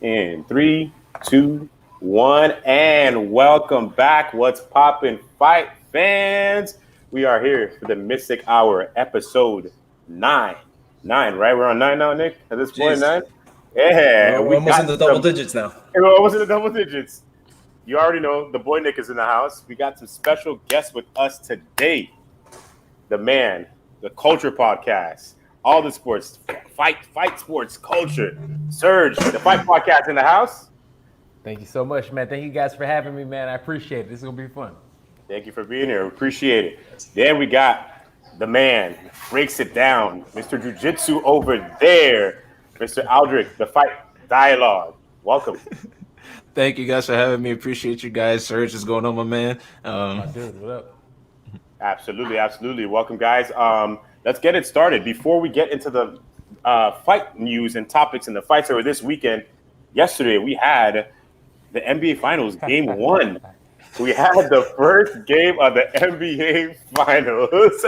In three, two, one, and welcome back. What's poppin', fight fans? We are here for the Mystic Hour, episode 9. 9, right? We're on 9 now, Nick, at this point, Jeez. 9? Yeah, We're we almost in got the double some. digits now. Well, almost in the double digits. You already know the boy Nick is in the house. We got some special guests with us today. The man, the culture podcast, all the sports, fight sports, culture. Surge, the fight podcast in the house. Thank you so much, man. Thank you guys for having me, man. I appreciate it. This is going to be fun. Thank you for being here. Appreciate it. Then we got the man, breaks it down, Mr. Jiu-Jitsu over there, Mr. Aldrich, the fight dialogue. Welcome. Thank you guys for having me. Appreciate you guys. Surge is going on, my man. My dude, what up? Absolutely, absolutely. Welcome, guys. Let's get it started. Before we get into the fight news and topics and the fights over this weekend, yesterday we had the NBA Finals Game 1. We had the first game of the NBA Finals.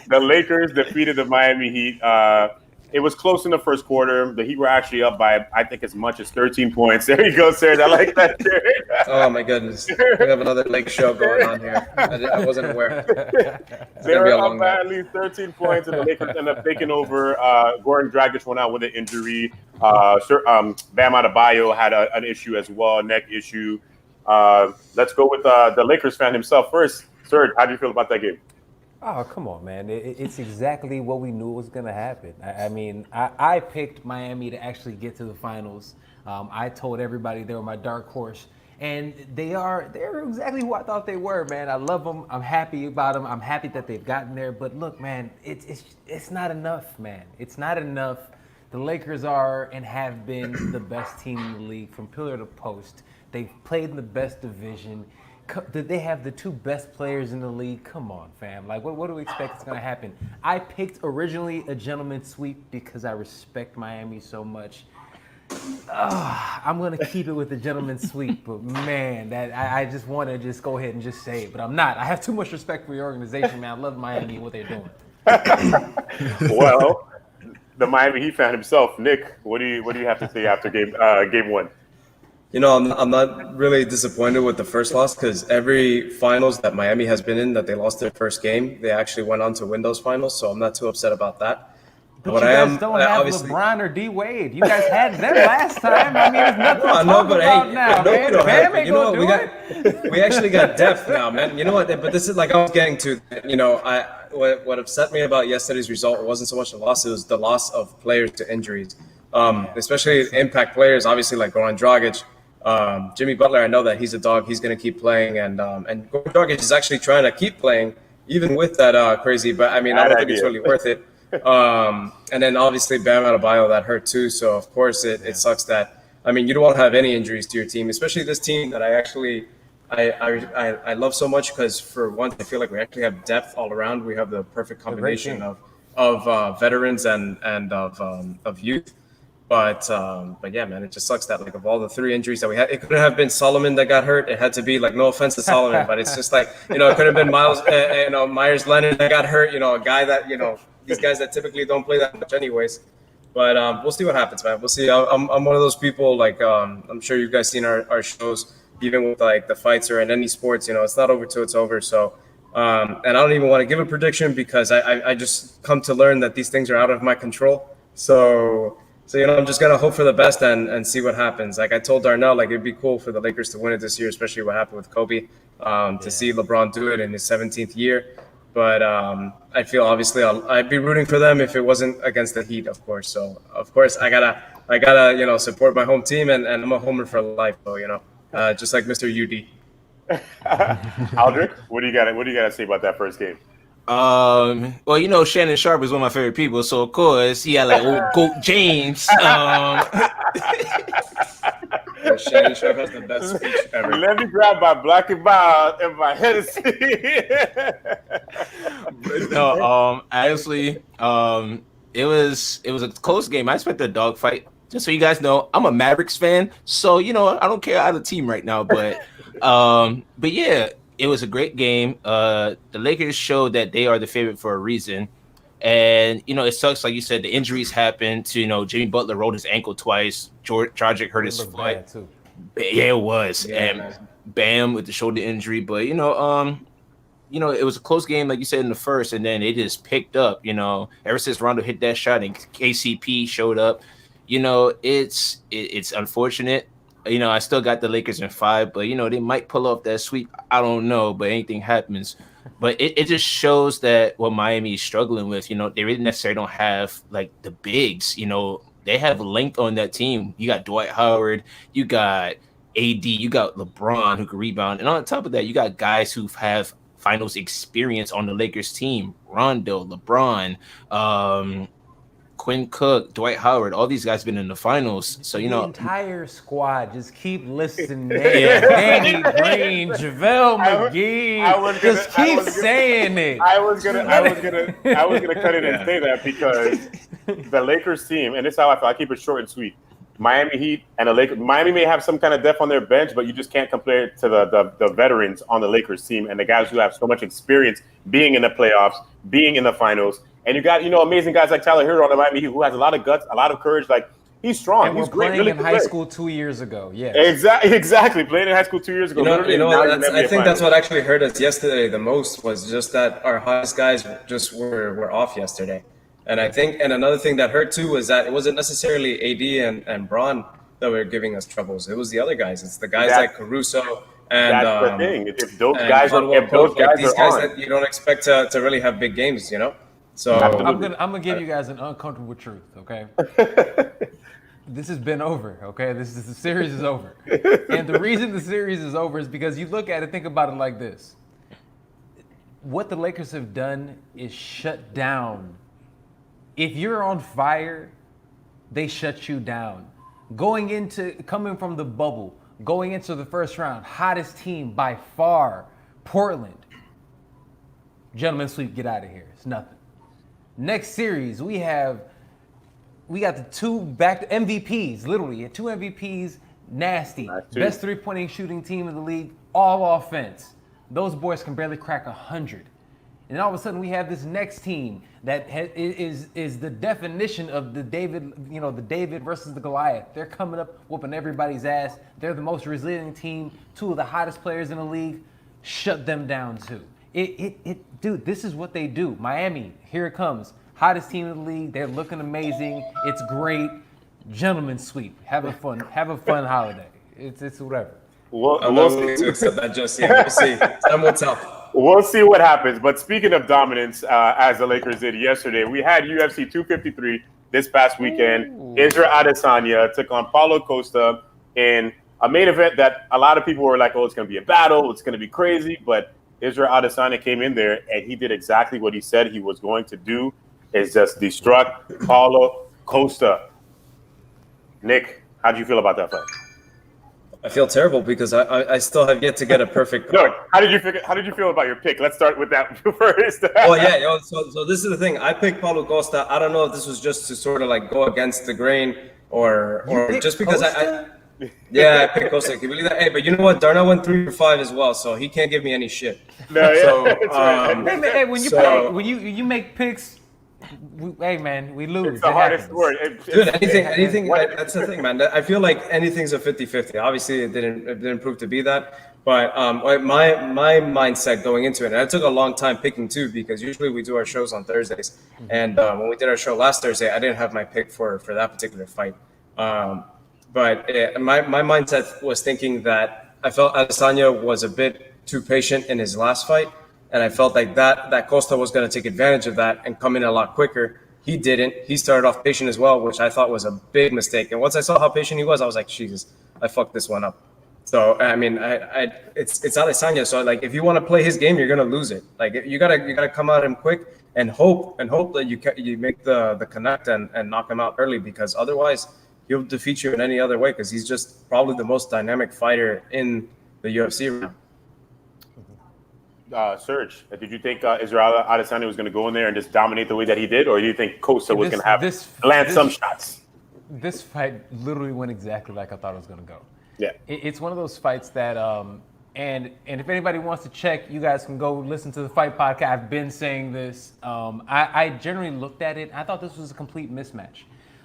The Lakers defeated the Miami Heat. It was close in the first quarter. The Heat were actually up by, I think, as much as 13 points. There you go, Sarah. I like that. Oh, my goodness. We have another lake show going on here. I wasn't aware. They were up by at least 13 points, and the Lakers ended up taking over. Goran Dragic went out with an injury. Bam Adebayo had an issue as well, neck issue. Let's go with the Lakers fan himself first. Serge, how do you feel about that game? Oh, come on, man. It's exactly what we knew was going to happen. I picked Miami to actually get to the finals. I told everybody they were my dark horse. And they're exactly who I thought they were, man. I love them. I'm happy about them. I'm happy that they've gotten there. But look, man, it's not enough, man. It's not enough. The Lakers are and have been the best team in the league from pillar to post. They've played in the best division. They have the two best players in the league. Come on, fam. Like, what do we expect is going to happen? I picked originally a gentleman's sweep because I respect Miami so much. I'm going to keep it with the gentleman's sweep. But, man, I just want to just go ahead and just say it. But I'm not. I have too much respect for your organization, man. I love Miami and what they're doing. Well, the Miami Heat fan himself, Nick, what do you have to say after game 1? You know, I'm not really disappointed with the first loss because every finals that Miami has been in that they lost their first game, they actually went on to win those finals. So I'm not too upset about that. But you guys don't have LeBron or D Wade. You guys had them last time. I mean, there's nothing to talk about now, man. Bam ain't gonna do it. We actually got depth now, man. You know what? But this is like I was getting to. You know, what upset me about yesterday's result wasn't so much the loss; it was the loss of players to injuries, especially impact players. Obviously, like Goran Dragic. Jimmy Butler, I know that he's a dog. He's going to keep playing, and Goran Dragic is actually trying to keep playing even with that crazy. But I mean, I don't think it's really worth it. And then obviously Bam Adebayo that hurt too. So of course it sucks that. I mean, you don't want to have any injuries to your team, especially this team that I love so much because for once I feel like we actually have depth all around. We have the perfect combination of veterans and of youth. But yeah, man, it just sucks that like of all the 3 injuries that we had, it couldn't have been Solomon that got hurt. It had to be like, no offense to Solomon, but it's just like, you know, it could have been Myers Leonard that got hurt. You know, a guy that, you know, these guys that typically don't play that much anyways. But we'll see what happens, man. We'll see. I'm one of those people like I'm sure you guys seen our shows, even with like the fights or in any sports. You know, it's not over till it's over. So. And I don't even want to give a prediction because I just come to learn that these things are out of my control. So you know, I'm just gonna hope for the best and see what happens. Like I told Darnell, like it'd be cool for the Lakers to win it this year, especially what happened with Kobe. To see LeBron do it in his 17th year. But I feel obviously I'd be rooting for them if it wasn't against the Heat, of course. So of course I gotta you know support my home team and I'm a homer for life, though. You know, just like Mr. UD. Aldrich, what do you got to say about that first game? Well, you know, Shannon Sharp is one of my favorite people, so of course he had like old Goat James. Shannon Sharp has the best speech ever. Let me grab my Black and Mild and my Hennessy. No, honestly, it was a close game. I expected a dogfight. Just so you guys know, I'm a Mavericks fan, so you know I don't care either team right now, but yeah. It was a great game. The Lakers showed that they are the favorite for a reason. And it sucks, like you said, the injuries happened to Jimmy Butler rolled his ankle twice. Dragic hurt his foot. Bad too. Yeah, it was. Yeah, And man. Bam with the shoulder injury. But it was a close game, like you said in the first, and then it just picked up. Ever since Rondo hit that shot and KCP showed up, it's unfortunate. I still got the Lakers in 5, but they might pull off that sweep. I don't know, but anything happens. But it just shows that what Miami is struggling with. They really necessarily don't have like the bigs. They have length on that team. You got Dwight Howard, you got AD, you got LeBron who can rebound, and on top of that, you got guys who have finals experience on the Lakers team. Rondo, LeBron, Quinn Cook, Dwight Howard, all these guys been in the finals. So, the entire squad, just keep listening. Yeah. Danny Green, JaVale McGee. Just keep saying it. I was gonna cut in and say that because the Lakers team, and this is how I feel. I keep it short and sweet. Miami Heat and the Lakers. Miami may have some kind of depth on their bench, but you just can't compare it to the veterans on the Lakers team and the guys who have so much experience being in the playoffs, being in the finals. And you got, amazing guys like Tyler Hero on the Miami Heat who has a lot of guts, a lot of courage. Like, he's strong. And he's we're great. playing really in high school 2 years ago. Yeah. Exactly. Playing in high school 2 years ago. I think that's what actually hurt us yesterday the most was just that our highest guys just were off yesterday. And I think, and another thing that hurt too was that it wasn't necessarily AD and Braun that were giving us troubles. It was the other guys. It's the guys like Caruso and that's the thing. If those guys are that you don't expect to really have big games, So I'm gonna give you guys an uncomfortable truth, okay? This has been over, okay? The series is over. And the reason the series is over is because you look at it, think about it like this. What the Lakers have done is shut down. If you're on fire, they shut you down. Coming from the bubble, going into the first round, hottest team by far, Portland. Gentlemen sweep, get out of here. It's nothing. Next series, we got the two back MVPs, literally, 2 MVPs, nasty. Best three-point shooting team in the league, all offense. Those boys can barely crack 100. And all of a sudden, we have this next team that is the definition of the David versus the Goliath. They're coming up, whooping everybody's ass. They're the most resilient team. 2 of the hottest players in the league. Shut them down too. Dude, this is what they do. Miami, here it comes. Hottest team in the league. They're looking amazing. It's great. Gentlemen sweep. Have a fun holiday. It's whatever. I'm not willing to accept that just yet. We'll see. Time will tell. We'll see what happens. But speaking of dominance, as the Lakers did yesterday, we had UFC 253 this past weekend. Israel Adesanya took on Paulo Costa in a main event that a lot of people were like, oh, it's going to be a battle. It's going to be crazy. But Israel Adesanya came in there, and he did exactly what he said he was going to do, is just destruct Paulo Costa. Nick, how do you feel about that fight? I feel terrible because I still have yet to get a perfect. No, how did you feel about your pick? Let's start with that first. Well, yeah, so this is the thing. I picked Paulo Costa. I don't know if this was just to sort of like go against the grain or just because I picked Costa. Can you believe that? Hey, but you know what? Darnell went 3 for 5 as well, so he can't give me any shit. No, yeah. When you make picks. Hey man, we lose. It's the hardest word. Dude, anything. That's the thing, man. I feel like anything's a 50-50. Obviously, it didn't prove to be that. But my mindset going into it, and I took a long time picking too, because usually we do our shows on Thursdays, and when we did our show last Thursday, I didn't have my pick for that particular fight. But my mindset was thinking that I felt Adesanya was a bit too patient in his last fight. And I felt like that Costa was going to take advantage of that and come in a lot quicker. He didn't. He started off patient as well, which I thought was a big mistake. And once I saw how patient he was, I was like, Jesus, I fucked this one up. So I mean, it's Adesanya. So like, if you want to play his game, you're going to lose it. Like you gotta come at him quick and hope that you make the connect and knock him out early, because otherwise he'll defeat you in any other way, because he's just probably the most dynamic fighter in the UFC right now. Serge, did you think Israel Adesanya was going to go in there and just dominate the way that he did, or do you think Costa was going to land some shots? This fight literally went exactly like I thought it was going to go. Yeah, it's one of those fights that And if anybody wants to check, you guys can go listen to the Fight Podcast. I've been saying this. I generally looked at it. I thought this was a complete mismatch.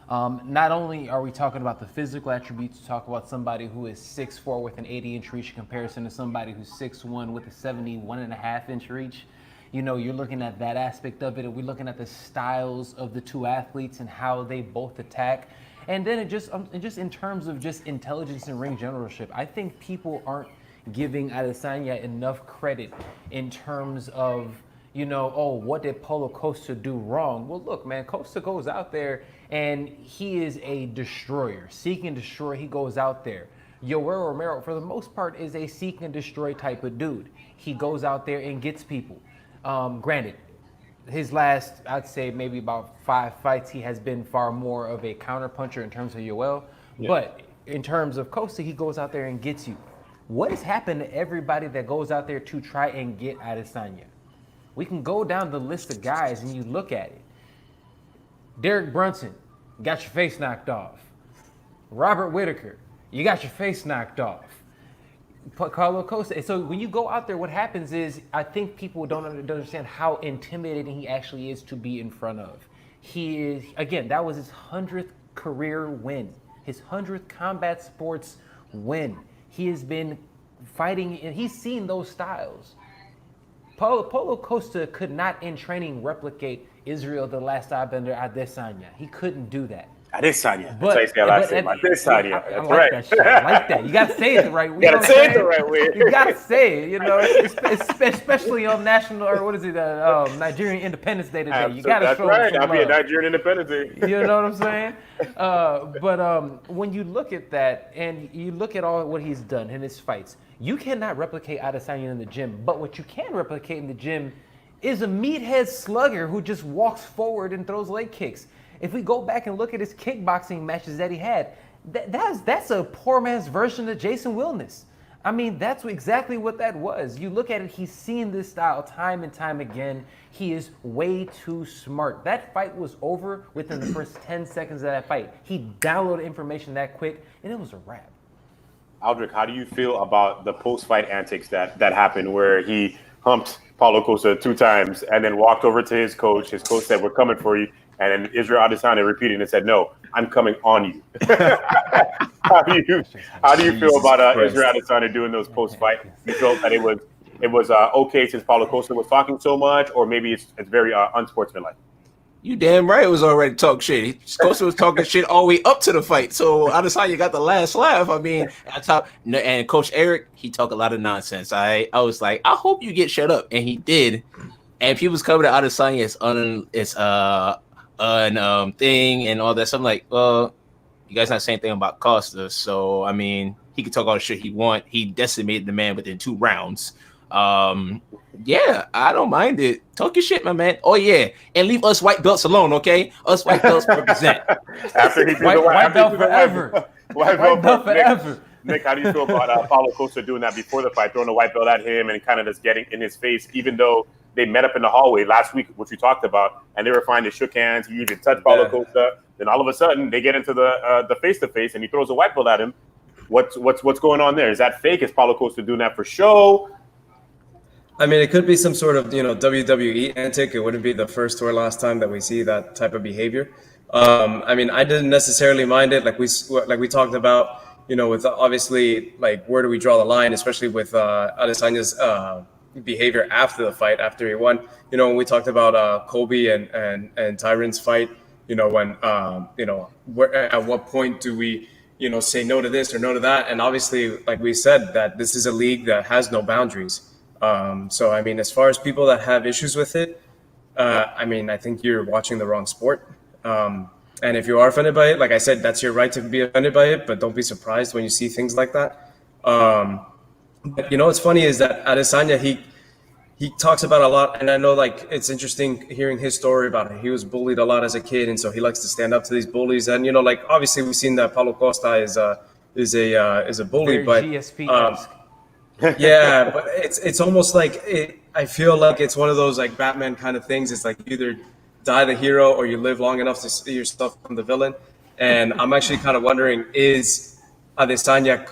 Not only are we talking about the physical attributes, talk about somebody who is 6'4" with an 80-inch reach in comparison to somebody who's 6'1" with a 71.5-inch reach. You know, you're looking at that aspect of it. We're looking at the styles of the two athletes and how they both attack. And then it just in terms of just intelligence and ring generalship, I think people aren't giving Adesanya enough credit in terms of, you know, oh, what did Paulo Costa do wrong? Well, look, man, Costa goes out there and he is a destroyer. Seek and destroy, he goes out there. Yoel Romero, for the most part, is a seek and destroy type of dude. He goes out there and gets people. Granted, his last, I'd say maybe about 5 fights, he has been far more of a counterpuncher in terms of Yoel. Yeah. But in terms of Costa, he goes out there and gets you. What has happened to everybody that goes out there to try and get Adesanya? We can go down the list of guys and you look at it. Derek Brunson, got your face knocked off. Robert Whittaker, you got your face knocked off. Paulo Costa. So when you go out there, what happens is I think people don't understand how intimidating he actually is to be in front of. He is, again, that was his 100th career win, his 100th combat sports win. He has been fighting, and he's seen those styles. Paulo Costa could not, in training, replicate Israel the Last Airbender Adesanya. He couldn't do that. Adesanya. But Adesanya. That's right. That shit. I like that. You got to say it the right way. You got to say it the right way. You got to say it, you know, especially on national, or what is it, Nigerian Independence Day today. You got to show right. some I'll be a love. Nigerian Independence Day. You know what I'm saying? But when you look at that and you look at all what he's done in his fights, you cannot replicate Adesanya in the gym. But what you can replicate in the gym is a meathead slugger who just walks forward and throws leg kicks. If we go back and look at his kickboxing matches that he had, that's a poor man's version of Jason Wilness. I mean, that's exactly what that was. You look at it, he's seen this style time and time again. He is way too smart. That fight was over within the first 10 seconds of that fight. He downloaded information that quick, and it was a wrap. Aldrich, how do you feel about the post-fight antics that happened where he humped Paulo Costa 2 times and then walked over to his coach? His coach said, "We're coming for you." And then Israel Adesanya repeated and said, "No, I'm coming on you." How do you feel about Israel Adesanya doing those post-fight? You felt that it was okay since Paulo Costa was talking so much, or maybe it's very unsportsmanlike? You damn right it was already talk shit. Costa was talking shit all the way up to the fight. So Adesanya got the last laugh. I mean, and Coach Eric, he talked a lot of nonsense. I was like, I hope you get shut up, and he did. And people's coming to Adesanya thing and all that. So I'm like, well, you guys not saying anything about Costa. So I mean, he could talk all the shit he want. He decimated the man within 2 rounds. Yeah, I don't mind it. Talk your shit, my man. Oh yeah, and leave us white belts alone, okay? Us white belts represent. After he did white belt forever. White belt forever. Nick, how do you feel about Paulo Costa doing that before the fight, throwing a white belt at him and kind of just getting in his face, even though they met up in the hallway last week, which we talked about, and they were fine. They shook hands. He even touched Paulo Costa. Then all of a sudden, they get into the face-to-face, and he throws a white belt at him. What's going on there? Is that fake? Is Paulo Costa doing that for show? I mean, it could be some sort of, WWE antic. It wouldn't be the first or last time that we see that type of behavior. I mean, I didn't necessarily mind it. Like we talked about, with obviously, like, where do we draw the line, especially with Adesanya's behavior after the fight, after he won. When we talked about Colby and Tyron's fight, when at what point do we, say no to this or no to that? And obviously, like we said, that this is a league that has no boundaries. So, I mean, as far as people that have issues with it, I mean, I think you're watching the wrong sport. And if you are offended by it, like I said, that's your right to be offended by it, but don't be surprised when you see things like that. But what's funny is that Adesanya, he talks about a lot, and I know, like, it's interesting hearing his story about it. He was bullied a lot as a kid, and so he likes to stand up to these bullies. And like, obviously we've seen that Paulo Costa is a bully, but yeah, but it's almost like I feel like it's one of those like Batman kind of things. It's like you either die the hero or you live long enough to see yourself become the villain. And I'm actually kind of wondering, is Adesanya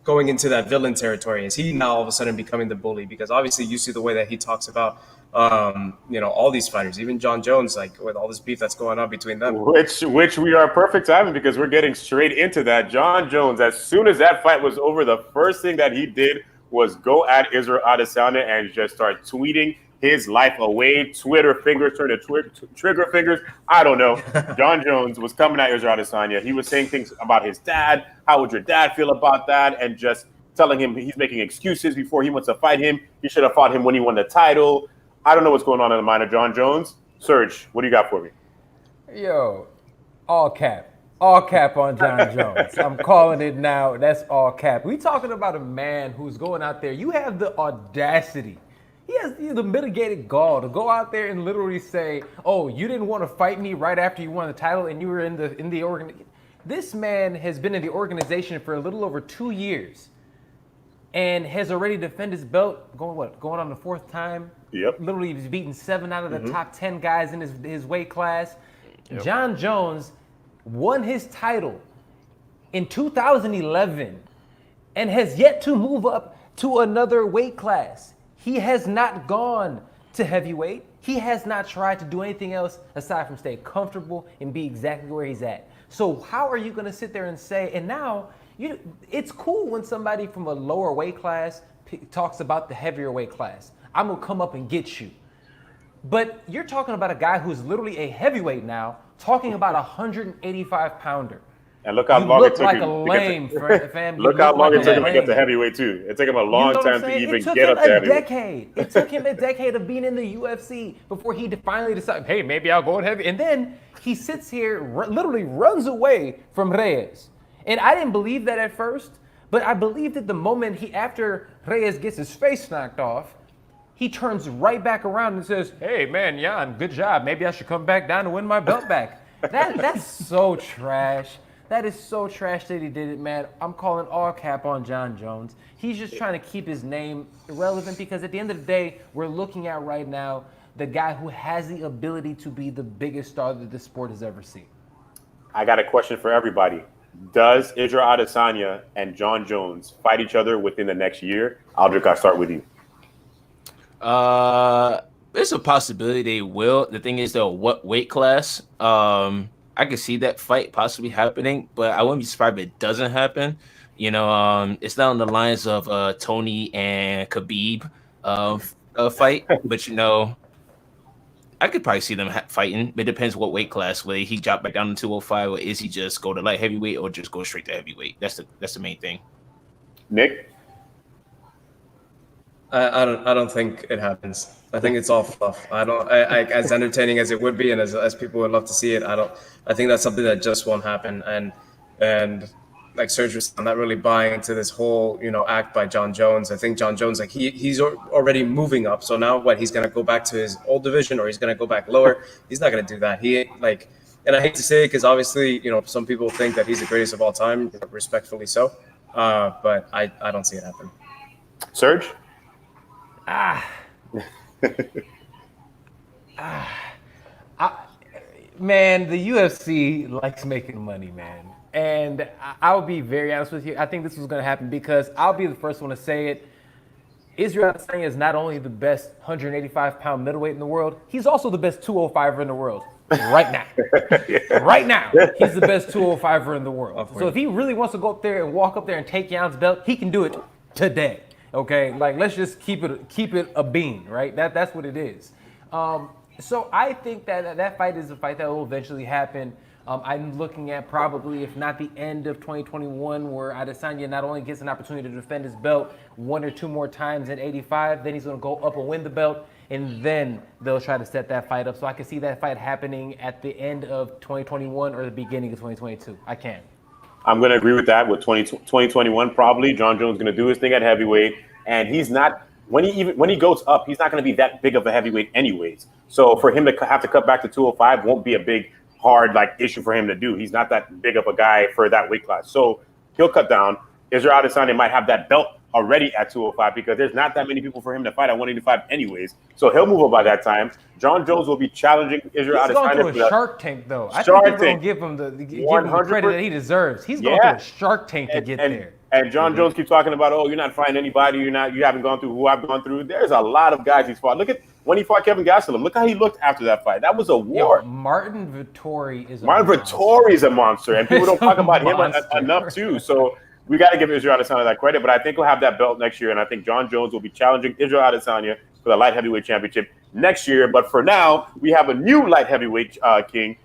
going into that villain territory? Is he now all of a sudden becoming the bully? Because obviously you see the way that he talks about, all these fighters, even John Jones, like with all this beef that's going on between them. Which we are perfect timing because we're getting straight into that. John Jones, as soon as that fight was over, the first thing that he did was go at Israel Adesanya and just start tweeting his life away. Twitter fingers turned to trigger fingers. I don't know. John Jones was coming at Israel Adesanya. He was saying things about his dad. How would your dad feel about that? And just telling him he's making excuses before he wants to fight him. He should have fought him when he won the title. I don't know what's going on in the mind of John Jones. Serge, what do you got for me? Yo, all cap. All cap on John Jones. I'm calling it now. That's all cap. We talking about a man who's going out there. You have the audacity. He has the mitigated gall to go out there and literally say, "Oh, you didn't want to fight me right after you won the title, and you were in the organ." This man has been in the organization for a little over 2 years, and has already defended his belt. Going on the 4th time. Yep. Literally, he's beaten 7 out of the top 10 guys in his weight class. Yep. John Jones won his title in 2011 and has yet to move up to another weight class. He has not gone to heavyweight. He has not tried to do anything else aside from stay comfortable and be exactly where he's at. So how are you going to sit there and say, and now it's cool when somebody from a lower weight class talks about the heavier weight class. I'm going to come up and get you. But you're talking about a guy who's literally a heavyweight now, talking about a 185-pounder. And look how long it took like him. A lame, fam. Look how long it took him to get to heavyweight too. It took him a long time to even get up to heavyweight. It took him a decade of being in the UFC before he finally decided, hey, maybe I'll go in heavy. And then he sits here, literally runs away from Reyes. And I didn't believe that at first, but I believed it the moment after Reyes gets his face knocked off, he turns right back around and says, hey, man, Jan, good job. Maybe I should come back down and win my belt back. That's so trash. That is so trash that he did it, man. I'm calling all cap on John Jones. He's just trying to keep his name irrelevant because at the end of the day, we're looking at right now the guy who has the ability to be the biggest star that this sport has ever seen. I got a question for everybody. Does Israel Adesanya and John Jones fight each other within the next year? Aldrich, I'll start with you. There's a possibility they will. The thing is, though, what weight class? I could see that fight possibly happening, but I wouldn't be surprised if it doesn't happen. It's not on the lines of Tony and Khabib fight, but I could probably see them fighting. It depends what weight class. Whether he drop back down to 205, or is he just go to light heavyweight, or just go straight to heavyweight? That's the main thing. Nick, I don't think it happens. I think it's all fluff. I as entertaining as it would be, and as people would love to see it, I think that's something that just won't happen. And like Serge was, I'm not really buying into this whole act by John Jones. I think John Jones, like he's already moving up. So now what? He's gonna go back to his old division, or he's gonna go back lower? He's not gonna do that. And I hate to say it because obviously some people think that he's the greatest of all time, respectfully so. But I don't see it happen. Serge. Man, the UFC likes making money, man. And I'll be very honest with you. I think this was going to happen because I'll be the first one to say it. Israel Adesanya is not only the best 185-pound middleweight in the world, he's also the best 205er in the world right now. Yeah. Right now, he's the best 205er in the world. So if he really wants to go up there and walk up there and take Jan's belt, he can do it today. Okay, like let's just keep it a bean, right? That's what it is. So I think that fight is a fight that will eventually happen. I'm looking at probably, if not the end of 2021, where Adesanya not only gets an opportunity to defend his belt 1 or 2 more times at 85, then he's going to go up and win the belt, and then they'll try to set that fight up. So I can see that fight happening at the end of 2021 or the beginning of 2022. I can. I'm going to agree with that. With 2021, probably John Jones is going to do his thing at heavyweight, and he's not. When he goes up, he's not going to be that big of a heavyweight anyways. So for him to have to cut back to 205 won't be a big hard issue for him to do. He's not that big of a guy for that weight class. So he'll cut down. Israel Adesanya might have that belt already at 205 because there's not that many people for him to fight at 185 anyways. So he'll move up by that time. John Jones will be challenging Israel Adesanya. He's going through a Shark Tank, though. I think they're going to give him the credit that he deserves. He's going through a Shark Tank to get there. And John Jones keeps talking about, oh, you're not fighting anybody. You haven't gone through who I've gone through. There's a lot of guys he's fought. Look at when he fought Kevin Gastelum. Look how he looked after that fight. That was a war. Martin Vettori is a monster, and people don't talk about him enough too. So we got to give Israel Adesanya that credit. But I think he'll have that belt next year, and I think John Jones will be challenging Israel Adesanya for the light heavyweight championship next year. But for now, we have a new light heavyweight king,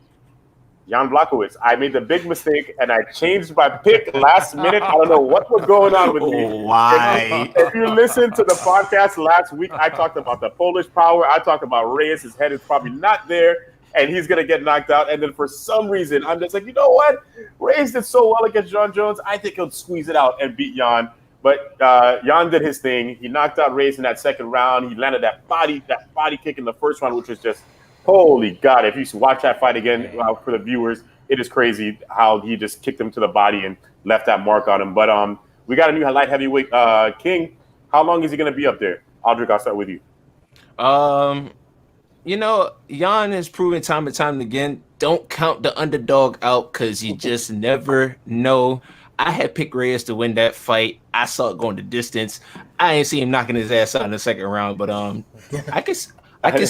Jan Blachowicz. I made the big mistake, and I changed my pick last minute. I don't know what was going on with me. Why? If you listened to the podcast last week, I talked about the Polish power. I talked about Reyes. His head is probably not there, and he's going to get knocked out. And then for some reason, I'm just like, you know what? Reyes did so well against John Jones. I think he'll squeeze it out and beat Jan. But Jan did his thing. He knocked out Reyes in that second round. He landed that body kick in the first round, which was just holy God. If you watch that fight again for the viewers, it is crazy how he just kicked him to the body and left that mark on him. But we got a new light heavyweight king. How long is he going to be up there? Aldrich, I'll start with you. You know, Jan has proven time and time again, don't count the underdog out because you just never know. I had picked Reyes to win that fight. I saw it going the distance. I ain't see him knocking his ass out in the second round, but I could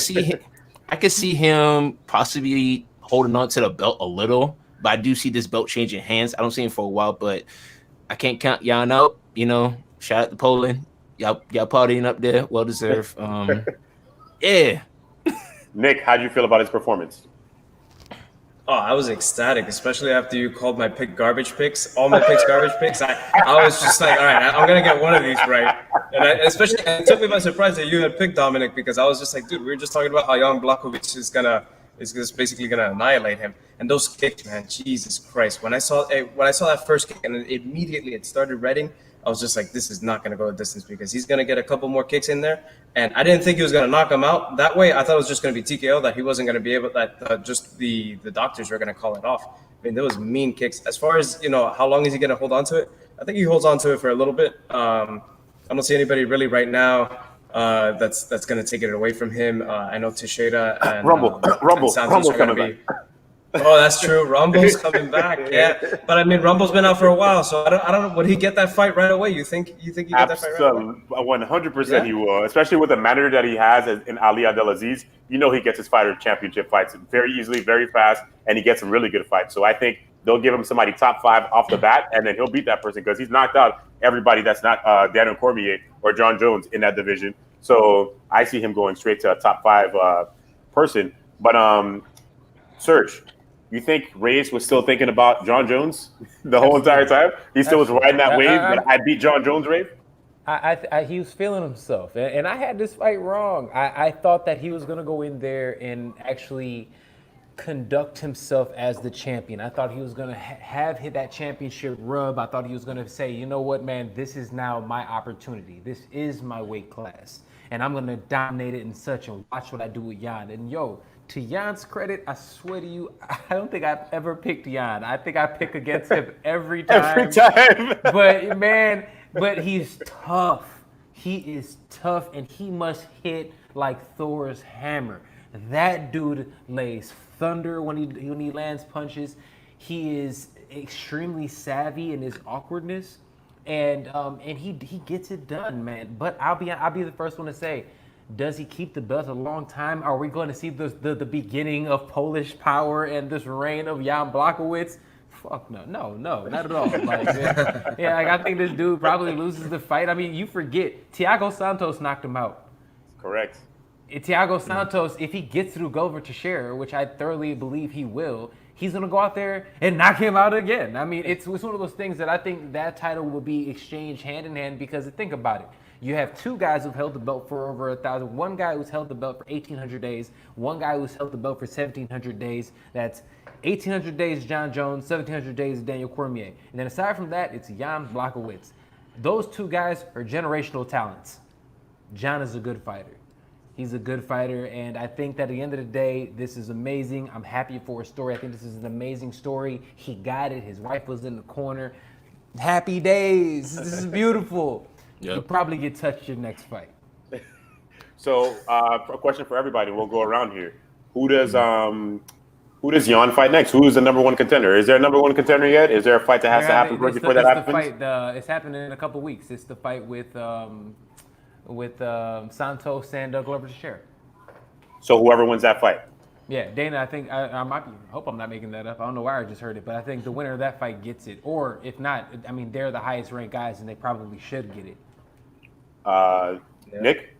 see him possibly holding on to the belt a little, but I do see this belt changing hands. I don't see him for a while, but I can't count Jan out. You know, shout out to Poland. Y'all partying up there, well deserved. Yeah. Nick, how do you feel about his performance? Oh, I was ecstatic, especially after you called my pick garbage picks. All my picks garbage picks. I was just like, all right, I'm gonna get one of these right. And especially it took me by surprise that you had picked Dominic, because I was just like, dude, we were just talking about how Jan Blachowicz is just basically gonna annihilate him. And those kicks, man, Jesus Christ! When I saw that first kick and immediately it started reading, I was just like, this is not gonna go a distance because he's gonna get a couple more kicks in there. And I didn't think he was going to knock him out that way. I thought it was just going to be TKO, that he wasn't going to be able, that just the doctors were going to call it off. I mean, there was mean kicks. As far as, you know, how long is he going to hold on to it? I think he holds on to it for a little bit. I don't see anybody really right now that's going to take it away from him. I know Teixeira and Rumble are going to be. Oh, that's true. Rumble's coming back. Yeah, but I mean, Rumble's been out for a while, so I don't know. Would he get that fight right away? You think he get that fight right away? 100% he will, especially with the manager that he has in Ali Abdelaziz. You know he gets his fighter championship fights very easily, very fast, and he gets some really good fights. So I think they'll give him somebody top 5 off the bat, and then he'll beat that person because he's knocked out everybody that's not Daniel Cormier or John Jones in that division. So I see him going straight to a top 5 person. But Serge, you think Reyes was still thinking about John Jones the whole entire time? He still was riding that wave that I beat John Jones wave? He was feeling himself. And I had this fight wrong. I thought that he was going to go in there and actually conduct himself as the champion. I thought he was going to have hit that championship rub. I thought he was going to say, you know what, man, this is now my opportunity. This is my weight class. And I'm going to dominate it in such, and watch what I do with Jan. And to Jan's credit, I swear to you, I don't think I've ever picked Jan. I think I pick against him every time. But man, he's tough. He is tough, and he must hit like Thor's hammer. That dude lays thunder when he lands punches. He is extremely savvy in his awkwardness, and he gets it done, man. But I'll be the first one to say, does he keep the belt a long time? Are we going to see the beginning of Polish power and this reign of Jan Blachowicz? Fuck no, not at all. I think this dude probably loses the fight. I mean, you forget, Thiago Santos knocked him out. Correct. Thiago Santos, if he gets through Glover Teixeira, which I thoroughly believe he will, he's going to go out there and knock him out again. I mean, it's one of those things that I think that title will be exchanged hand in hand, because think about it. You have 2 guys who've held the belt for over 1,000. One guy who's held the belt for 1,800 days. One guy who's held the belt for 1,700 days. That's 1,800 days John Jones, 1,700 days Daniel Cormier. And then aside from that, it's Jan Blachowicz. Those 2 guys are generational talents. Jan is a good fighter. He's a good fighter, and I think that at the end of the day, this is amazing. I'm happy for his story. I think this is an amazing story. He got it. His wife was in the corner. Happy days. This is beautiful. Yep. You'll probably get touched your next fight. So, a question for everybody. We'll go around here. Who does Who does Jan fight next? Who is the number one contender? Is there a number one contender yet? Is there a fight that has to happen first before that happens? It's happening in a couple weeks. It's the fight with Santos and Glover Teixeira. So whoever wins that fight. Yeah, Dana, I think I might be. Hope I'm not making that up. I don't know why I just heard it, but I think the winner of that fight gets it. Or if not, I mean, they're the highest ranked guys, and they probably should get it. Nick?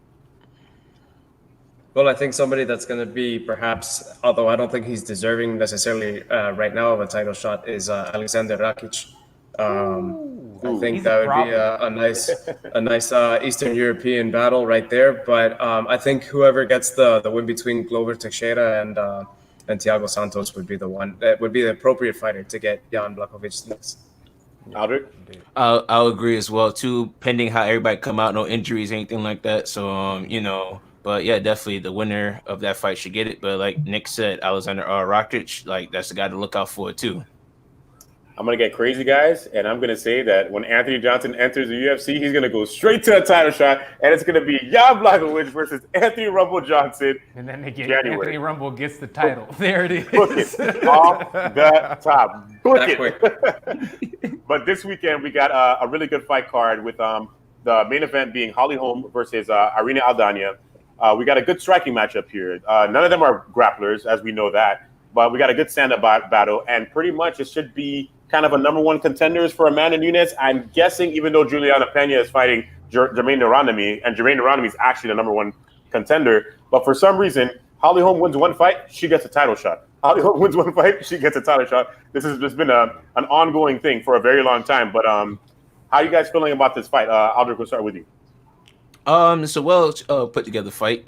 Well, I think somebody that's going to be perhaps, although I don't think he's deserving necessarily right now of a title shot, is Alexander Rakic. I think that would be a nice Eastern European battle right there. But I think whoever gets the win between Glover Teixeira and Thiago Santos would be the one that would be the appropriate fighter to get Jan Blachowicz next. Aldrich? I'll agree as well too, pending how everybody come out, no injuries, anything like that. So but yeah, definitely the winner of that fight should get it. But like Nick said, Alexander Rakic, like that's the guy to look out for too. I'm going to get crazy, guys, and I'm going to say that when Anthony Johnson enters the UFC, he's going to go straight to a title shot, and it's going to be Jan Blachowicz versus Anthony Rumble Johnson. And then Anthony Rumble gets the title. There it is. Book it. Off the top. Book it. But this weekend, we got a really good fight card with the main event being Holly Holm versus Irina Aldana. We got a good striking matchup here. None of them are grapplers, as we know that, but we got a good stand-up battle, and pretty much it should be kind of a number one contenders for Amanda Nunes. I'm guessing, even though Juliana Pena is fighting Jermaine Naranami, and Jermaine Naranami is actually the number one contender, but for some reason, Holly Holm wins one fight, she gets a title shot. Holly Holm wins one fight, she gets a title shot. This has just been an ongoing thing for a very long time. But how are you guys feeling about this fight? Aldrich, we'll start with you. So well put together fight.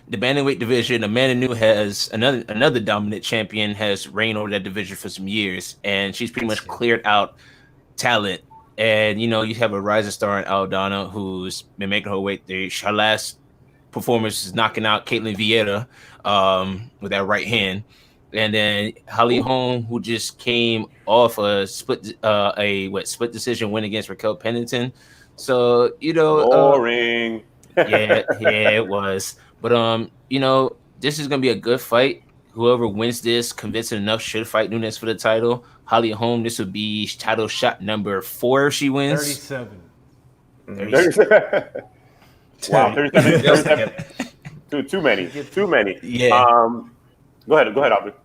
The bantamweight division, Amanda Nunes has another dominant champion, has reigned over that division for some years, and she's pretty much cleared out talent. And you have a rising star in Aldana, who's been making her way there. Her last performance is knocking out Caitlin Vieira with that right hand, and then Holly Holm, who just came off a split decision win against Raquel Pennington. So boring. Yeah, it was. But this is gonna be a good fight. Whoever wins this, convincing enough, should fight Nunes for the title. Holly Holm, this would be title shot number 4 if she wins. 37. 37. Wow, 37. Too many. Yeah. Go ahead, Albert.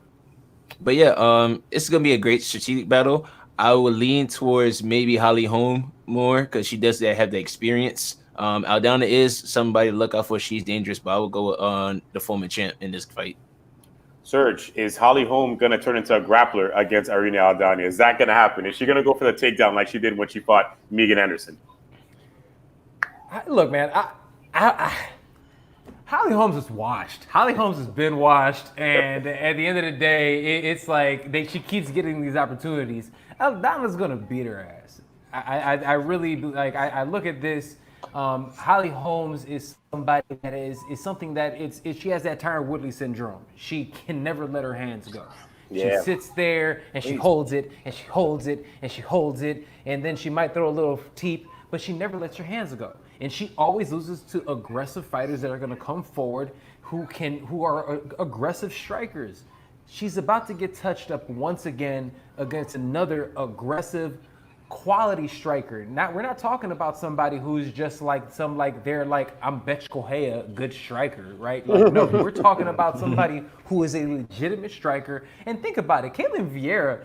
But yeah, it's gonna be a great strategic battle. I would lean towards maybe Holly Holm more because she does have the experience. Aldana is somebody to look out for. She's dangerous, but I will go on the former champ in this fight. Serge, is Holly Holm going to turn into a grappler against Irina Aldana? Is that going to happen? Is she going to go for the takedown like she did when she fought Megan Anderson? Look, man, Holly Holmes is washed. Holly Holmes has been washed, and at the end of the day, it's like she keeps getting these opportunities. Aldana's going to beat her ass. I really like. I look at this. Holly Holmes is somebody that is something that she has that Tyron Woodley syndrome. She can never let her hands go. Yeah. She sits there and she holds it and she holds it and she holds it, and then she might throw a little teep, but she never lets her hands go. And she always loses to aggressive fighters that are going to come forward who are aggressive strikers. She's about to get touched up once again against another aggressive quality striker. We're not talking about somebody who's just I'm Betch Kohea, good striker, right? No, we're talking about somebody who is a legitimate striker. And think about it, Caitlin Vieira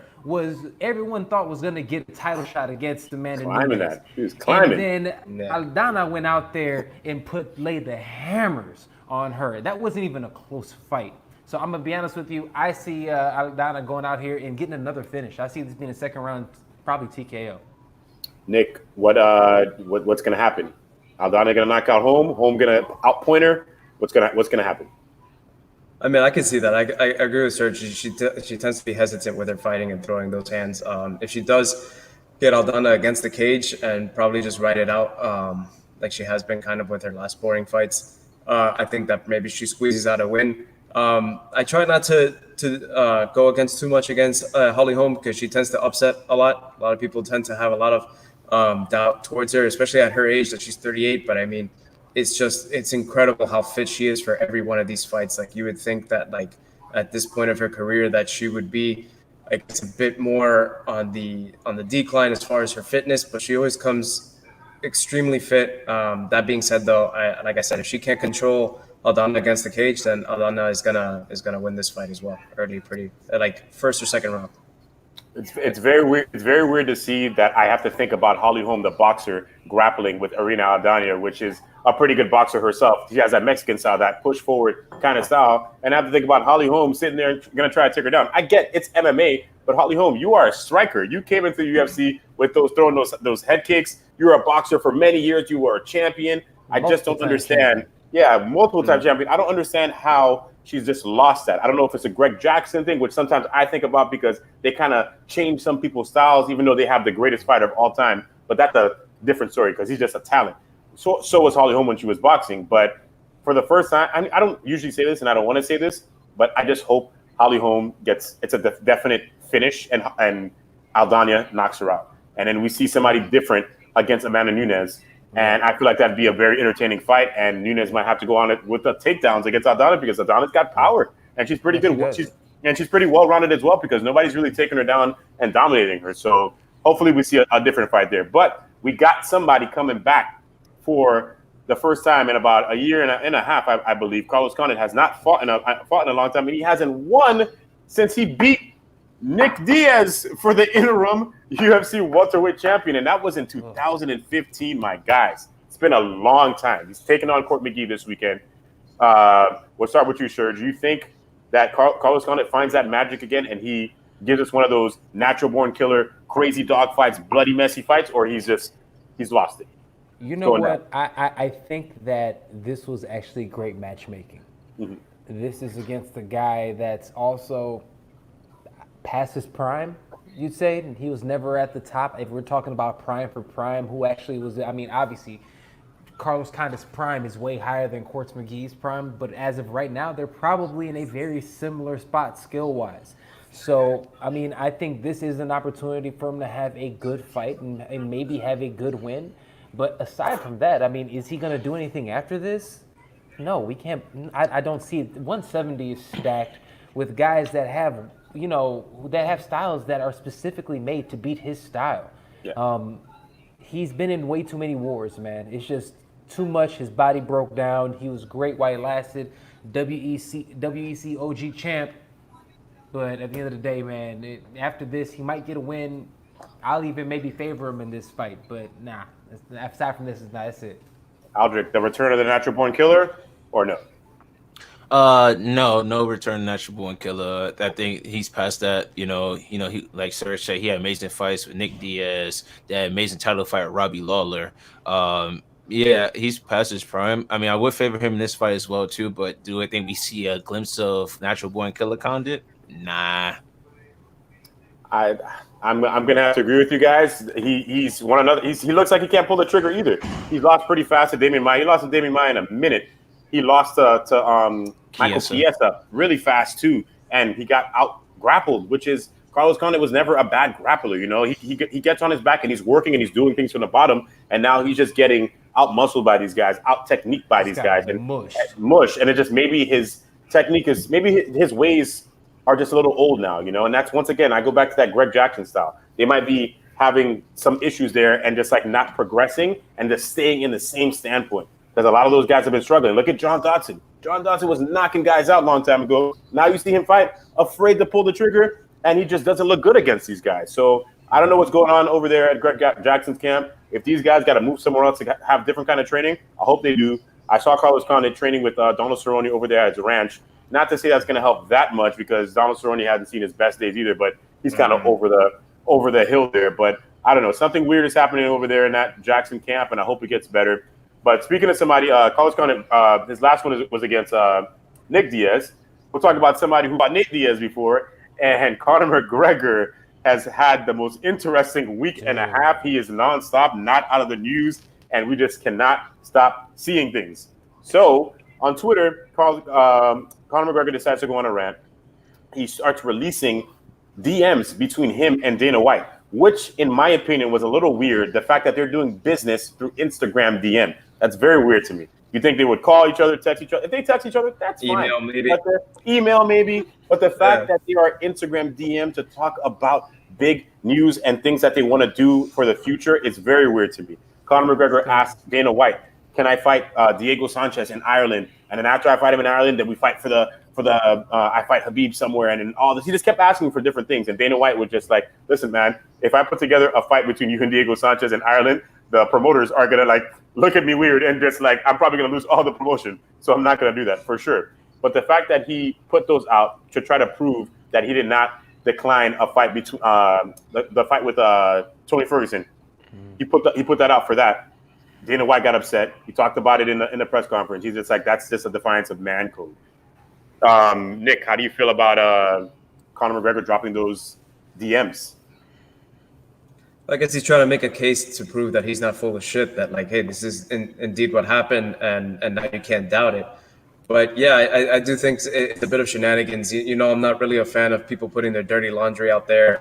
everyone thought was going to get a title shot against Amanda Nunes. She was climbing. And then Aldana went out there and laid the hammers on her. That wasn't even a close fight. So I'm going to be honest with you. I see Aldana going out here and getting another finish. I see this being a second round, probably TKO. Nick, what's going to happen? Aldana going to knock out Holm? Holm going to outpoint her? What's going to happen? I mean, I can see that. I agree with Serge. She tends to be hesitant with her fighting and throwing those hands. If she does get Aldana against the cage and probably just ride it out, like she has been kind of with her last boring fights, I think that maybe she squeezes out a win. I try not to go against too much against Holly Holm because she tends to upset a lot. A lot of people tend to have a lot of doubt towards her, especially at her age that she's 38. But I mean, it's incredible how fit she is for every one of these fights. Like you would think that at this point of her career that she would be, I guess, a bit more on the decline as far as her fitness, but she always comes extremely fit. That being said, though, like I said, if she can't control Aldana against the cage, then Aldana is gonna win this fight as well, early, pretty like first or second round. It's very weird. It's very weird to see that I have to think about Holly Holm, the boxer, grappling with Irina Aldana, which is a pretty good boxer herself. She has that Mexican style, that push forward kind of style, and I have to think about Holly Holm sitting there going to try to take her down. I get it's MMA, but Holly Holm, you are a striker. You came into the UFC with throwing those head kicks. You were a boxer for many years. You were a champion. I just don't understand. Yeah, multiple time champion. I don't understand how she's just lost that. I don't know if it's a Greg Jackson thing, which sometimes I think about because they kind of change some people's styles, even though they have the greatest fighter of all time. But that's a different story because he's just a talent. So was Holly Holm when she was boxing. But for the first time, I don't usually say this, and I don't want to say this, but I just hope Holly Holm it's a definite finish, and Aldana knocks her out. And then we see somebody different against Amanda Nunes. And I feel like that'd be a very entertaining fight, and Nunes might have to go on it with the takedowns against Aldana because Aldana's got power, and she's pretty good. She's pretty well-rounded as well because nobody's really taking her down and dominating her. So hopefully we see a different fight there. But we got somebody coming back for the first time in about a year and a half, I believe. Carlos Condit has not fought in a long time, and he hasn't won since he beat Nick Diaz for the interim UFC welterweight champion, and that was in 2015, my guys. It's been a long time. He's taking on Court McGee this weekend. We'll start with you, Serge. Do you think that Carlos Condit finds that magic again, and he gives us one of those natural-born killer, crazy dog fights, bloody, messy fights, or he's lost it? You know what? I think that this was actually great matchmaking. Mm-hmm. This is against a guy that's also past his prime, you'd say, and he was never at the top. If we're talking about prime for prime, who actually was, I mean, obviously, Carlos Condit's prime is way higher than Court McGee's prime, but as of right now, they're probably in a very similar spot skill-wise. So, I mean, I think this is an opportunity for him to have a good fight and maybe have a good win. But aside from that, I mean, is he going to do anything after this? No, we can't. I don't see it. 170 is stacked with guys that have, that have styles that are specifically made to beat his style. Yeah. He's been in way too many wars, man. It's just too much. His body broke down. He was great while he lasted. WEC OG champ. But at the end of the day, man, after this, he might get a win. I'll even maybe favor him in this fight. But nah, aside from this, that's it. Aldrich, the return of the natural-born killer, or no? No return natural born killer. I think he's past that. He like Serge said, he had amazing fights with Nick Diaz, that amazing title fight with Robbie Lawler. Yeah, he's past his prime. I mean, I would favor him in this fight as well too, but do I think we see a glimpse of natural born killer Condit? Nah. I'm gonna have to agree with you guys. He's one another. He looks like he can't pull the trigger either. He's lost pretty fast to Damian Maia. He lost to Damian Maia in a minute. He lost to Michael Chiesa really fast too, and he got out grappled. Which is Carlos Condit was never a bad grappler. He gets on his back and he's working and he's doing things from the bottom, and now he's just getting out muscled by these guys, out technique by these guys, and mush. And it just maybe his technique is his ways are just a little old now, and that's, once again, I go back to that Greg Jackson style. They might be having some issues there and just like not progressing and just staying in the same standpoint, because a lot of those guys have been struggling. Look at John Dodson. John Dodson was knocking guys out a long time ago. Now you see him fight, afraid to pull the trigger, and he just doesn't look good against these guys. So I don't know what's going on over there at Greg Jackson's camp. If these guys got to move somewhere else to have different kind of training, I hope they do. I saw Carlos Condit training with Donald Cerrone over there at his ranch. Not to say that's going to help that much, because Donald Cerrone hasn't seen his best days either, but he's kind of over the hill there. But I don't know. Something weird is happening over there in that Jackson camp, and I hope it gets better. But speaking of somebody, Carlos Condit, his last one was against Nick Diaz. We'll talk about somebody who fought Nick Diaz before, and Conor McGregor has had the most interesting week and a half. He is nonstop, not out of the news, and we just cannot stop seeing things. So on Twitter, Conor McGregor decides to go on a rant. He starts releasing DMs between him and Dana White, which, in my opinion, was a little weird. The fact that they're doing business through Instagram DM. That's very weird to me. You think they would call each other, text each other? If they text each other, that's fine. Email maybe. But the fact that they are Instagram DM to talk about big news and things that they want to do for the future is very weird to me. Conor McGregor asked Dana White, "Can I fight Diego Sanchez in Ireland? And then after I fight him in Ireland, then we fight for the I fight Khabib somewhere." And then all this, he just kept asking for different things. And Dana White was just like, "Listen, man, if I put together a fight between you and Diego Sanchez in Ireland, the promoters are gonna like look at me weird and just like I'm probably gonna lose all the promotion. So I'm not gonna do that for sure." But the fact that he put those out to try to prove that he did not decline a fight between the fight with Tony Ferguson, he put that out for that. Dana White got upset. He talked about it in the press conference. He's just like, that's just a defiance of man code. Nick, how do you feel about Conor McGregor dropping those DMs? I guess he's trying to make a case to prove that he's not full of shit, that like, hey, this is indeed what happened, and now you can't doubt it. But yeah, I do think it's a bit of shenanigans. You know, I'm not really a fan of people putting their dirty laundry out there.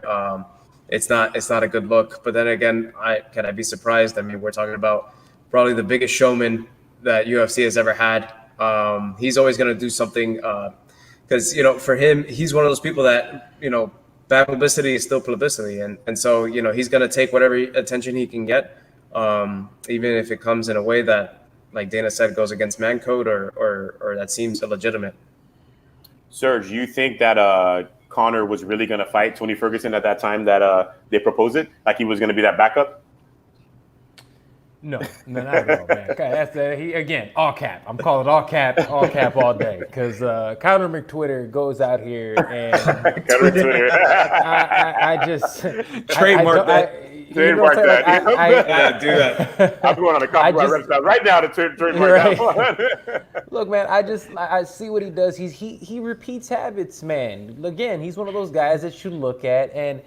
It's not a good look. But then again, can I be surprised? I mean, we're talking about probably the biggest showman that UFC has ever had. He's always going to do something because, you know, for him, he's one of those people that, you know, bad publicity is still publicity. And so, you know, he's going to take whatever attention he can get, even if it comes in a way that, like Dana said, goes against man code or that seems illegitimate. Serge, you think that Conor was really going to fight Tony Ferguson at that time that they proposed it? Like he was going to be that backup? No, not at all, man. That's again, all cap. I'm calling all cap all day. Because Conor McTwitter goes out here and I just trademark that. Trademark that. Yeah, do that. I'm going on a copyright website right now to trademark that. Look, man, I see what he does. He repeats habits, man. Again, he's one of those guys that you look at, and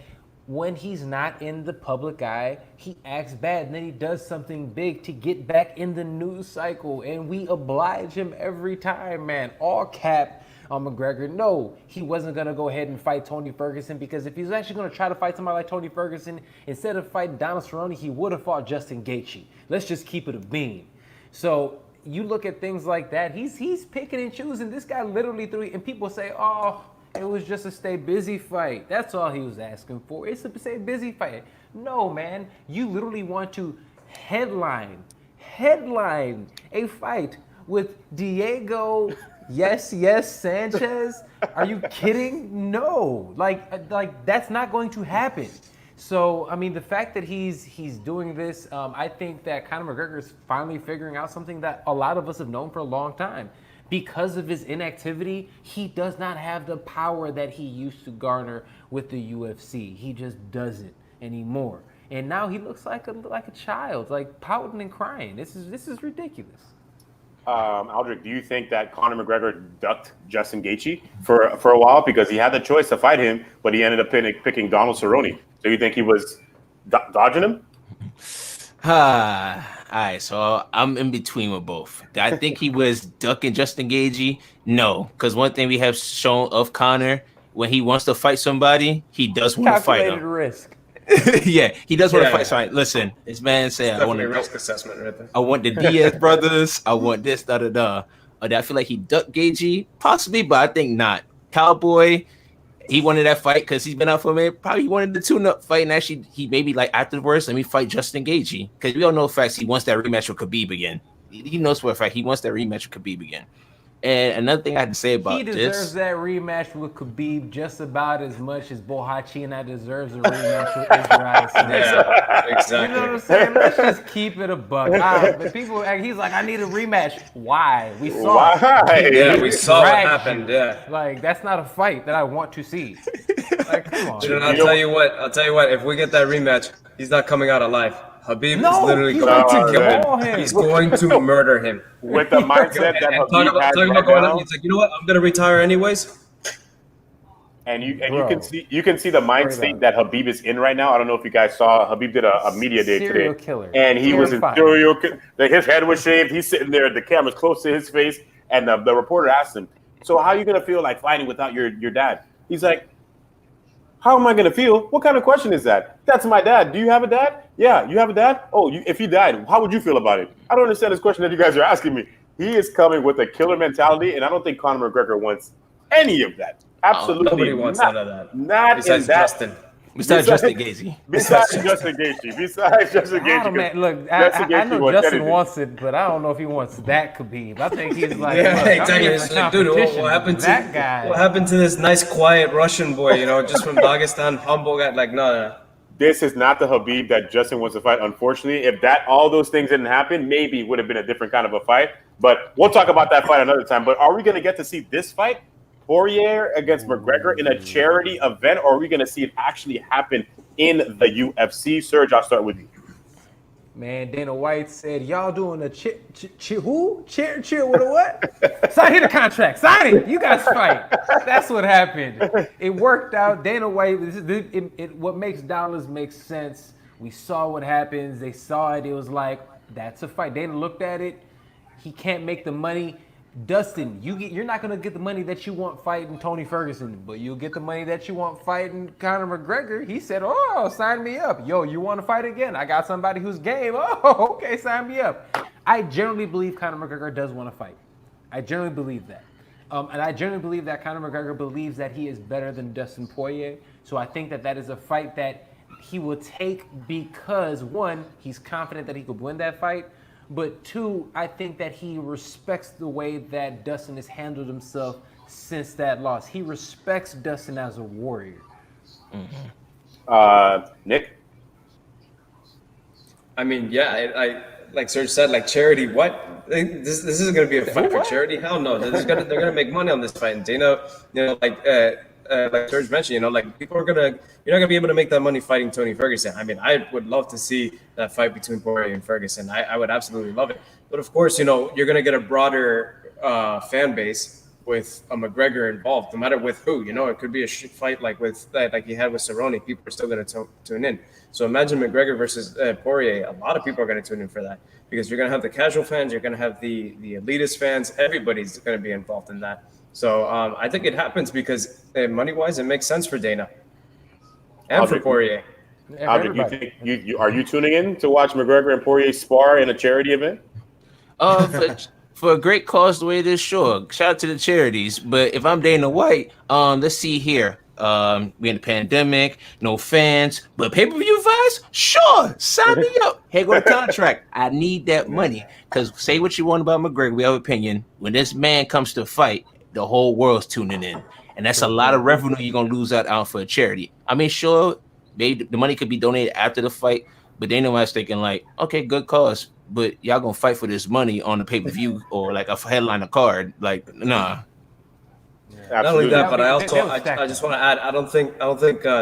when he's not in the public eye, he acts bad, and then he does something big to get back in the news cycle, and we oblige him every time, man. All cap on McGregor. No, he wasn't going to go ahead and fight Tony Ferguson, because if he was actually going to try to fight somebody like Tony Ferguson, instead of fighting Donald Cerrone, he would have fought Justin Gaethje. Let's just keep it a bean. So you look at things like that, he's picking and choosing. This guy literally threw, and people say, oh, it was just a stay busy fight. That's all he was asking for. It's a stay busy fight. No, man, you literally want to headline a fight with Diego Sanchez. Are you kidding? No, like that's not going to happen. So, I mean, the fact that he's doing this, I think that Conor McGregor is finally figuring out something that a lot of us have known for a long time. Because of his inactivity, he does not have the power that he used to garner with the UFC. He just doesn't anymore. And now he looks like a child, like pouting and crying. This is ridiculous. Aldrich, do you think that Conor McGregor ducked Justin Gaethje for a while because he had the choice to fight him, but he ended up picking Donald Cerrone? So you think he was dodging him? All right, so I'm in between with both. I think he was ducking Justin Gaethje. No, because one thing we have shown of Conor, when he wants to fight somebody, he does want to fight him. Calculated risk. Yeah, he does want to fight somebody. Listen, this man said, I want a risk assessment right there. I want the Diaz brothers. I want this, da. I feel like he ducked Gaethje, possibly, but I think not. Cowboy, he wanted that fight because he's been out for a minute. Probably he wanted the tune-up fight, and actually, he maybe like afterwards, let me fight Justin Gaethje, because we all know facts. He wants that rematch with Khabib again. He knows for a fact he wants that rematch with Khabib again. And another thing I had to say about this, he deserves that rematch with Khabib just about as much as Bohachi and I deserves a rematch with Israel. Yeah, exactly. You know what I'm saying? Let's just keep it a buck. But people, he's like, I need a rematch. Why? We saw it. Yeah, we saw what happened. Yeah, like that's not a fight that I want to see. Like, come on. I'll tell you what. If we get that rematch, he's not coming out alive. Khabib is literally going to kill him. He's going to murder him. With the mindset that Khabib has right now. He's like, you know what? I'm going to retire anyways. And you can see the mind state that Khabib is in right now. I don't know if you guys saw. Khabib did a media day today. Serial killer. And he was in serial killer. His head was shaved. He's sitting there. The camera's close to his face. And the reporter asked him, so how are you going to feel like fighting without your dad? He's like, how am I going to feel? What kind of question is that? That's my dad. Do you have a dad? Yeah, you have a dad? Oh, if he died, how would you feel about it? I don't understand this question that you guys are asking me. He is coming with a killer mentality, and I don't think Conor McGregor wants any of that. Absolutely Nobody wants none of that. Not besides in that. Justin. Besides Justin Gaethje. Besides Justin Gaethje. Besides Justin I don't, Gaethje. man, look, Justin I Gaethje know wants Justin anything. wants it, but I don't know if he wants that Khabib. I think he's like, Yeah, look, exactly. I'm here It's for like, dude, competition, what happened but to that guy? What happened to this nice, quiet Russian boy? You know, just from Dagestan, humble guy. Like, no. This is not the Khabib that Justin wants to fight. Unfortunately, if all those things didn't happen, maybe it would have been a different kind of a fight. But we'll talk about that fight another time. But are we going to get to see this fight, Poirier against McGregor, in a charity event, or are we going to see it actually happen in the UFC? Serge, I'll start with you. Man, Dana White said, y'all doing a cheer with a what? Sign the contract. Sign it. You guys fight. That's what happened. It worked out. Dana White, what makes dollars make sense. We saw what happens. They saw it. It was like, that's a fight. Dana looked at it. He can't make the money. Dustin, you're not going to get the money that you want fighting Tony Ferguson, but you'll get the money that you want fighting Conor McGregor. He said, oh, sign me up. Yo, you want to fight again? I got somebody who's game. Oh, okay, sign me up. I generally believe Conor McGregor does want to fight. I generally believe that. And I generally believe that Conor McGregor believes that he is better than Dustin Poirier. So I think that is a fight that he will take because, one, he's confident that he could win that fight. But two, I think that he respects the way that Dustin has handled himself since that loss. He respects Dustin as a warrior. Nick? I mean, yeah, I like Serge said, like charity. What? This isn't going to be a fight for charity. Hell no. They're going to make money on this fight. And Dana, like Serge mentioned, like people you're not gonna be able to make that money fighting Tony Ferguson. I mean, I would love to see that fight between Poirier and Ferguson. I would absolutely love it. But of course, you're gonna get a broader fan base with a McGregor involved, no matter with who. It could be a fight like you had with Cerrone. People are still gonna tune in. So imagine McGregor versus Poirier. A lot of people are gonna tune in for that because you're gonna have the casual fans, you're gonna have the elitist fans. Everybody's gonna be involved in that. So I think it happens because money-wise, it makes sense for Dana and for Poirier. Aldrich, you think are you tuning in to watch McGregor and Poirier spar in a charity event? For a great cause the way it is, sure. Shout out to the charities. But if I'm Dana White, let's see here. We in the pandemic, no fans, but pay-per-view fights, sure, sign me up. Hey, go to contract. I need that money. Because say what you want about McGregor, we have an opinion. When this man comes to fight, the whole world's tuning in. And that's a lot of revenue you're going to lose out for a charity. I mean, sure, maybe the money could be donated after the fight, but Dana White's thinking like, okay, good cause, but y'all going to fight for this money on the pay-per-view or like a headliner card. Like, nah. Not only that, but I just want to add, I don't think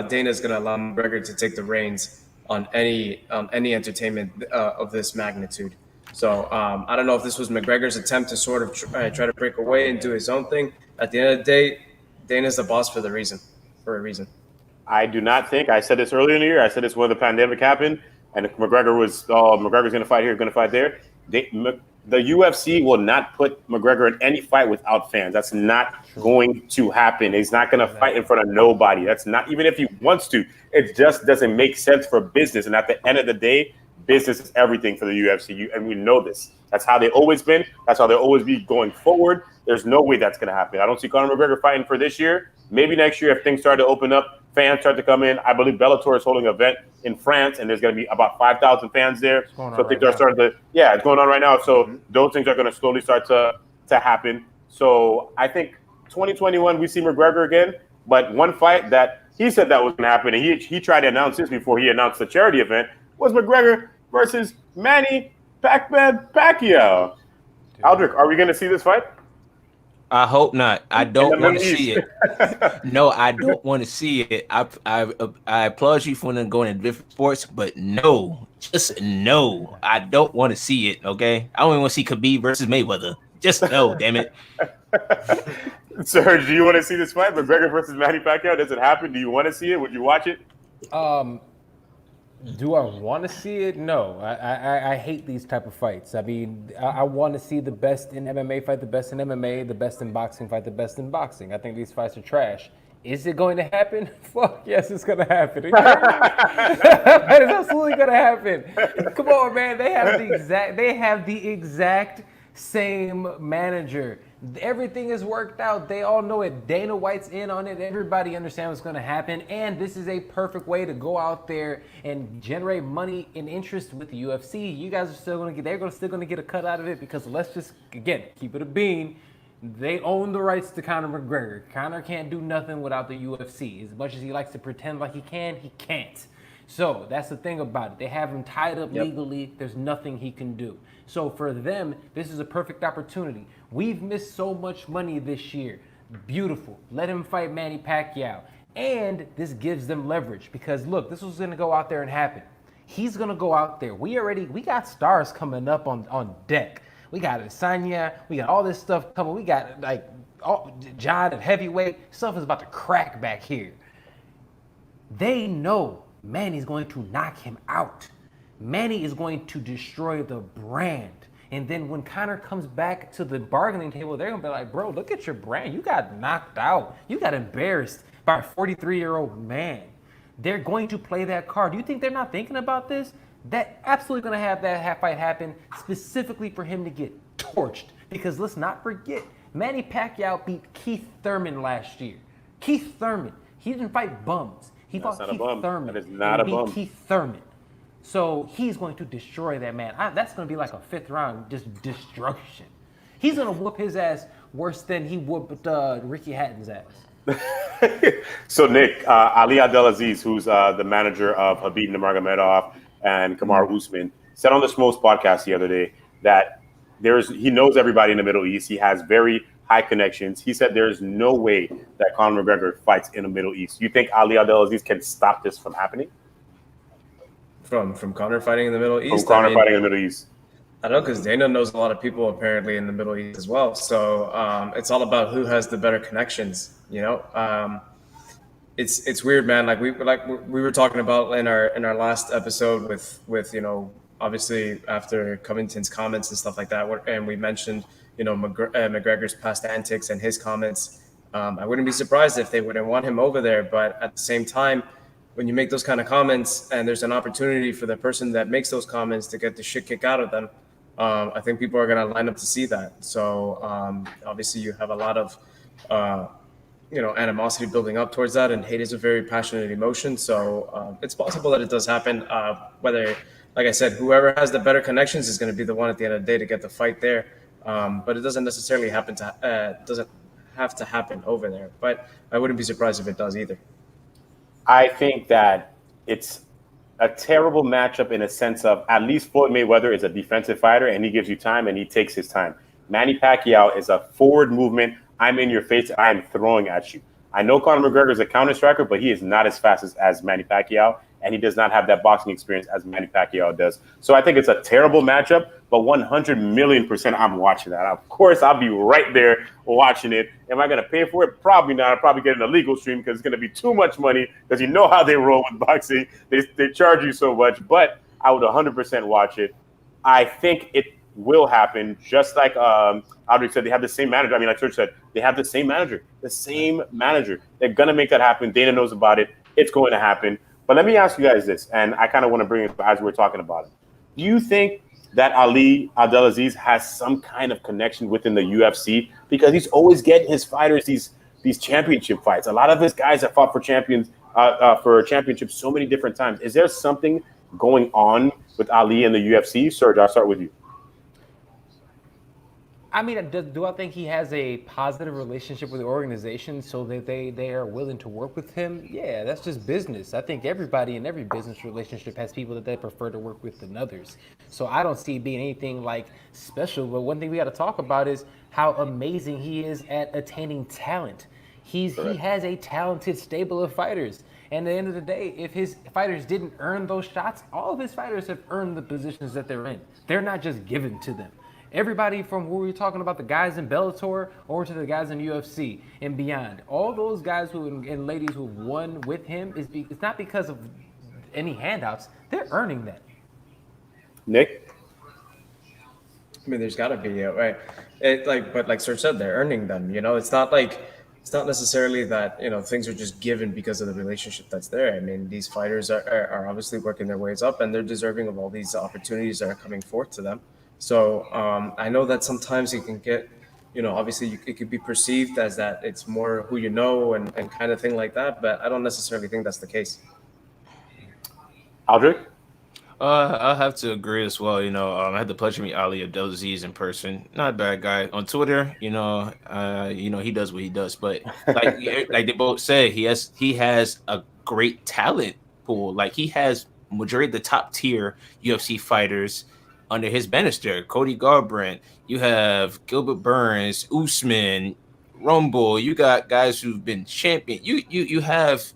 Dana's going to allow McGregor to take the reins on any entertainment of this magnitude. So I don't know if this was McGregor's attempt to sort of try to break away and do his own thing. At the end of the day, Dana's the boss for a reason. I do not think. I said this earlier in the year. I said this when the pandemic happened, and McGregor's going to fight here, going to fight there. The UFC will not put McGregor in any fight without fans. That's not going to happen. He's not going to fight in front of nobody. That's not, even if he wants to. It just doesn't make sense for business. And at the end of the day, business is everything for the UFC, and we know this. That's how they've always been. That's how they'll always be going forward. There's no way that's going to happen. I don't see Conor McGregor fighting for this year. Maybe next year if things start to open up, fans start to come in. I believe Bellator is holding an event in France, and there's going to be about 5,000 fans there. So things are starting to – it's going on right now. So those things are going to slowly start to happen. So I think 2021 we see McGregor again, but one fight that he said that was going to happen, and he tried to announce this before he announced the charity event, was McGregor versus Manny Pacquiao. Aldrich, are we going to see this fight? I hope not. I don't want to see it. No, I don't want to see it. I applaud you for going to different sports, but no, just no. I don't want to see it. Okay, I don't even want to see Khabib versus Mayweather. Just no, damn it. Serge, do you want to see this fight, McGregor versus Manny Pacquiao? Does it happen? Do you want to see it? Would you watch it? Do I want to see it? No. I hate these type of fights. I mean, I want to see the best in MMA fight the best in MMA, the best in boxing fight the best in boxing. I think these fights are trash. Is it going to happen? Fuck yes, it's going to happen. It's absolutely going to happen. Come on, man. They have the exact same manager. Everything is worked out. They all know it. Dana White's in on it. Everybody understands what's going to happen. And this is a perfect way to go out there and generate money and interest with the UFC. You guys are still going to get, still going to get a cut out of it because let's just, again, keep it a bean. They own the rights to Conor McGregor. Conor can't do nothing without the UFC. As much as he likes to pretend like he can, he can't. So that's the thing about it. They have him tied up legally. There's nothing he can do. So for them, this is a perfect opportunity. We've missed so much money this year. Beautiful. Let him fight Manny Pacquiao. And this gives them leverage because look, this was going to go out there and happen. He's going to go out there. We got stars coming up on deck. We got Adesanya. We got all this stuff coming. We got like John at heavyweight. Stuff is about to crack back here. They know Manny's going to knock him out. Manny is going to destroy the brand. And then when Conor comes back to the bargaining table, they're going to be like, bro, look at your brand. You got knocked out. You got embarrassed by a 43-year-old man. They're going to play that card. Do you think they're not thinking about this? That absolutely going to have that fight happen specifically for him to get torched. Because let's not forget, Manny Pacquiao beat Keith Thurman last year. Keith Thurman. He didn't fight bums. He fought Keith Thurman. That is not a bum. Keith Thurman. So he's going to destroy that man. That's going to be like a 5th round, just destruction. He's going to whoop his ass worse than he whooped Ricky Hatton's ass. So Nick, Ali Abdelaziz, who's the manager of Khabib Nurmagomedov and Kamaru Usman, said on the Smokes podcast the other day that he knows everybody in the Middle East. He has very high connections. He said there's no way that Conor McGregor fights in the Middle East. You think Ali Abdelaziz can stop this from happening? From Conor fighting in the Middle East? From Conor fighting in the Middle East. I don't know, because Dana knows a lot of people apparently in the Middle East as well. So it's all about who has the better connections, you know? It's weird, man. Like we were talking about in our last episode with you know, obviously after Covington's comments and stuff like that, and we mentioned, you know, McGregor's past antics and his comments. I wouldn't be surprised if they wouldn't want him over there. But at the same time, when you make those kind of comments and there's an opportunity for the person that makes those comments to get the shit kicked out of them, I think people are going to line up to see that. So obviously you have a lot of, you know, animosity building up towards that, and hate is a very passionate emotion. So it's possible that it does happen. Whether, like I said, whoever has the better connections is going to be the one at the end of the day to get the fight there. But it doesn't necessarily doesn't have to happen over there. But I wouldn't be surprised if it does either. I think that it's a terrible matchup in a sense of at least Floyd Mayweather is a defensive fighter and he gives you time and he takes his time. Manny Pacquiao is a forward movement. I'm in your face. I am throwing at you. I know Conor McGregor is a counter striker, but he is not as fast as Manny Pacquiao, and he does not have that boxing experience as Manny Pacquiao does. So I think it's a terrible matchup, but 100,000,000% I'm watching that. Of course, I'll be right there watching it. Am I going to pay for it? Probably not. I'll probably get an illegal stream because it's going to be too much money because you know how they roll with boxing. They charge you so much, but I would 100% watch it. I think it will happen, just like Audrey said, they have the same manager. I mean, like Church said, they have the same manager. They're going to make that happen. Dana knows about it. It's going to happen. But let me ask you guys this, and I kind of want to bring it as we're talking about it. Do you think that Ali Abdelaziz has some kind of connection within the UFC? Because he's always getting his fighters these championship fights. A lot of his guys have fought for championships so many different times. Is there something going on with Ali and the UFC? Serge, I'll start with you. I mean, do I think he has a positive relationship with the organization so that they are willing to work with him? Yeah, that's just business. I think everybody in every business relationship has people that they prefer to work with than others. So I don't see it being anything like special. But one thing we got to talk about is how amazing he is at attaining talent. He has a talented stable of fighters. And at the end of the day, if his fighters didn't earn those shots, all of his fighters have earned the positions that they're in. They're not just given to them. Everybody from where we're talking about the guys in Bellator over to the guys in UFC and beyond, all those guys and ladies who won with him, it's not because of any handouts. They're earning that. Nick? I mean, there's got to be, right? But like Serge said, they're earning them. You know, it's not necessarily that, you know, things are just given because of the relationship that's there. I mean, these fighters are obviously working their ways up, and they're deserving of all these opportunities that are coming forth to them. So I know that sometimes you can get, obviously it could be perceived as that it's more who you know and kind of thing like that, but I don't necessarily think that's the case. Aldrich? I'll have to agree as well. I had the pleasure to meet Ali Abdelaziz in person. Not a bad guy. On Twitter, he does what he does. But like they both say, he has a great talent pool. Like he has majority of the top tier UFC fighters under his banister. Cody Garbrandt. You have Gilbert Burns, Usman, Rumble. You got guys who've been champion. You have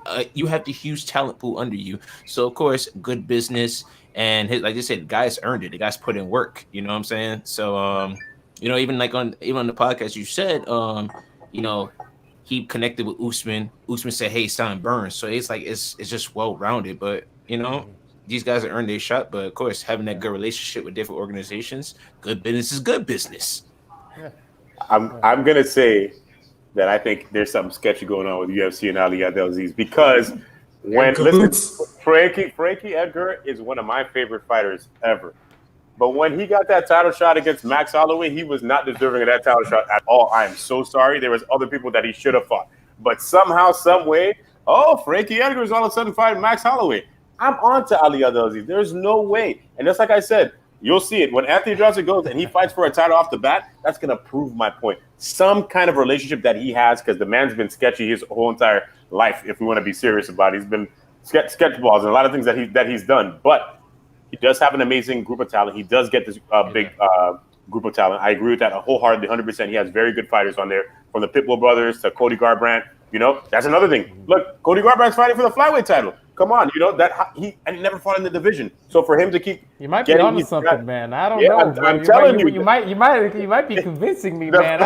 the huge talent pool under you. So of course, good business and like I said, guys earned it. The guys put in work. You know what I'm saying? So even on the podcast you said, he connected with Usman. Usman said, "Hey, son, Burns." So it's like it's just well rounded. But these guys have earned their shot. But of course, having that good relationship with different organizations, good business is good business. I'm gonna say that I think there's something sketchy going on with UFC and Ali Abdelaziz because Frankie Edgar is one of my favorite fighters ever. But when he got that title shot against Max Holloway, he was not deserving of that title shot at all. I am so sorry. There was other people that he should have fought. But somehow, some way, Frankie Edgar is all of a sudden fighting Max Holloway. I'm on to Ali Abdelaziz. There's no way. And just like I said, you'll see it. When Anthony Johnson goes and he fights for a title off the bat, that's going to prove my point. Some kind of relationship that he has, because the man's been sketchy his whole entire life, if we want to be serious about it. He's been sketchballs and a lot of things that he's done. But he does have an amazing group of talent. He does get this big group of talent. I agree with that wholeheartedly, 100%. He has very good fighters on there, from the Pitbull brothers to Cody Garbrandt. That's another thing. Look, Cody Garbrandt's fighting for the flyweight title. Come on, he never fought in the division. So for him to keep, you might be onto something, man. I don't know. I'm telling you, you might be convincing me, man.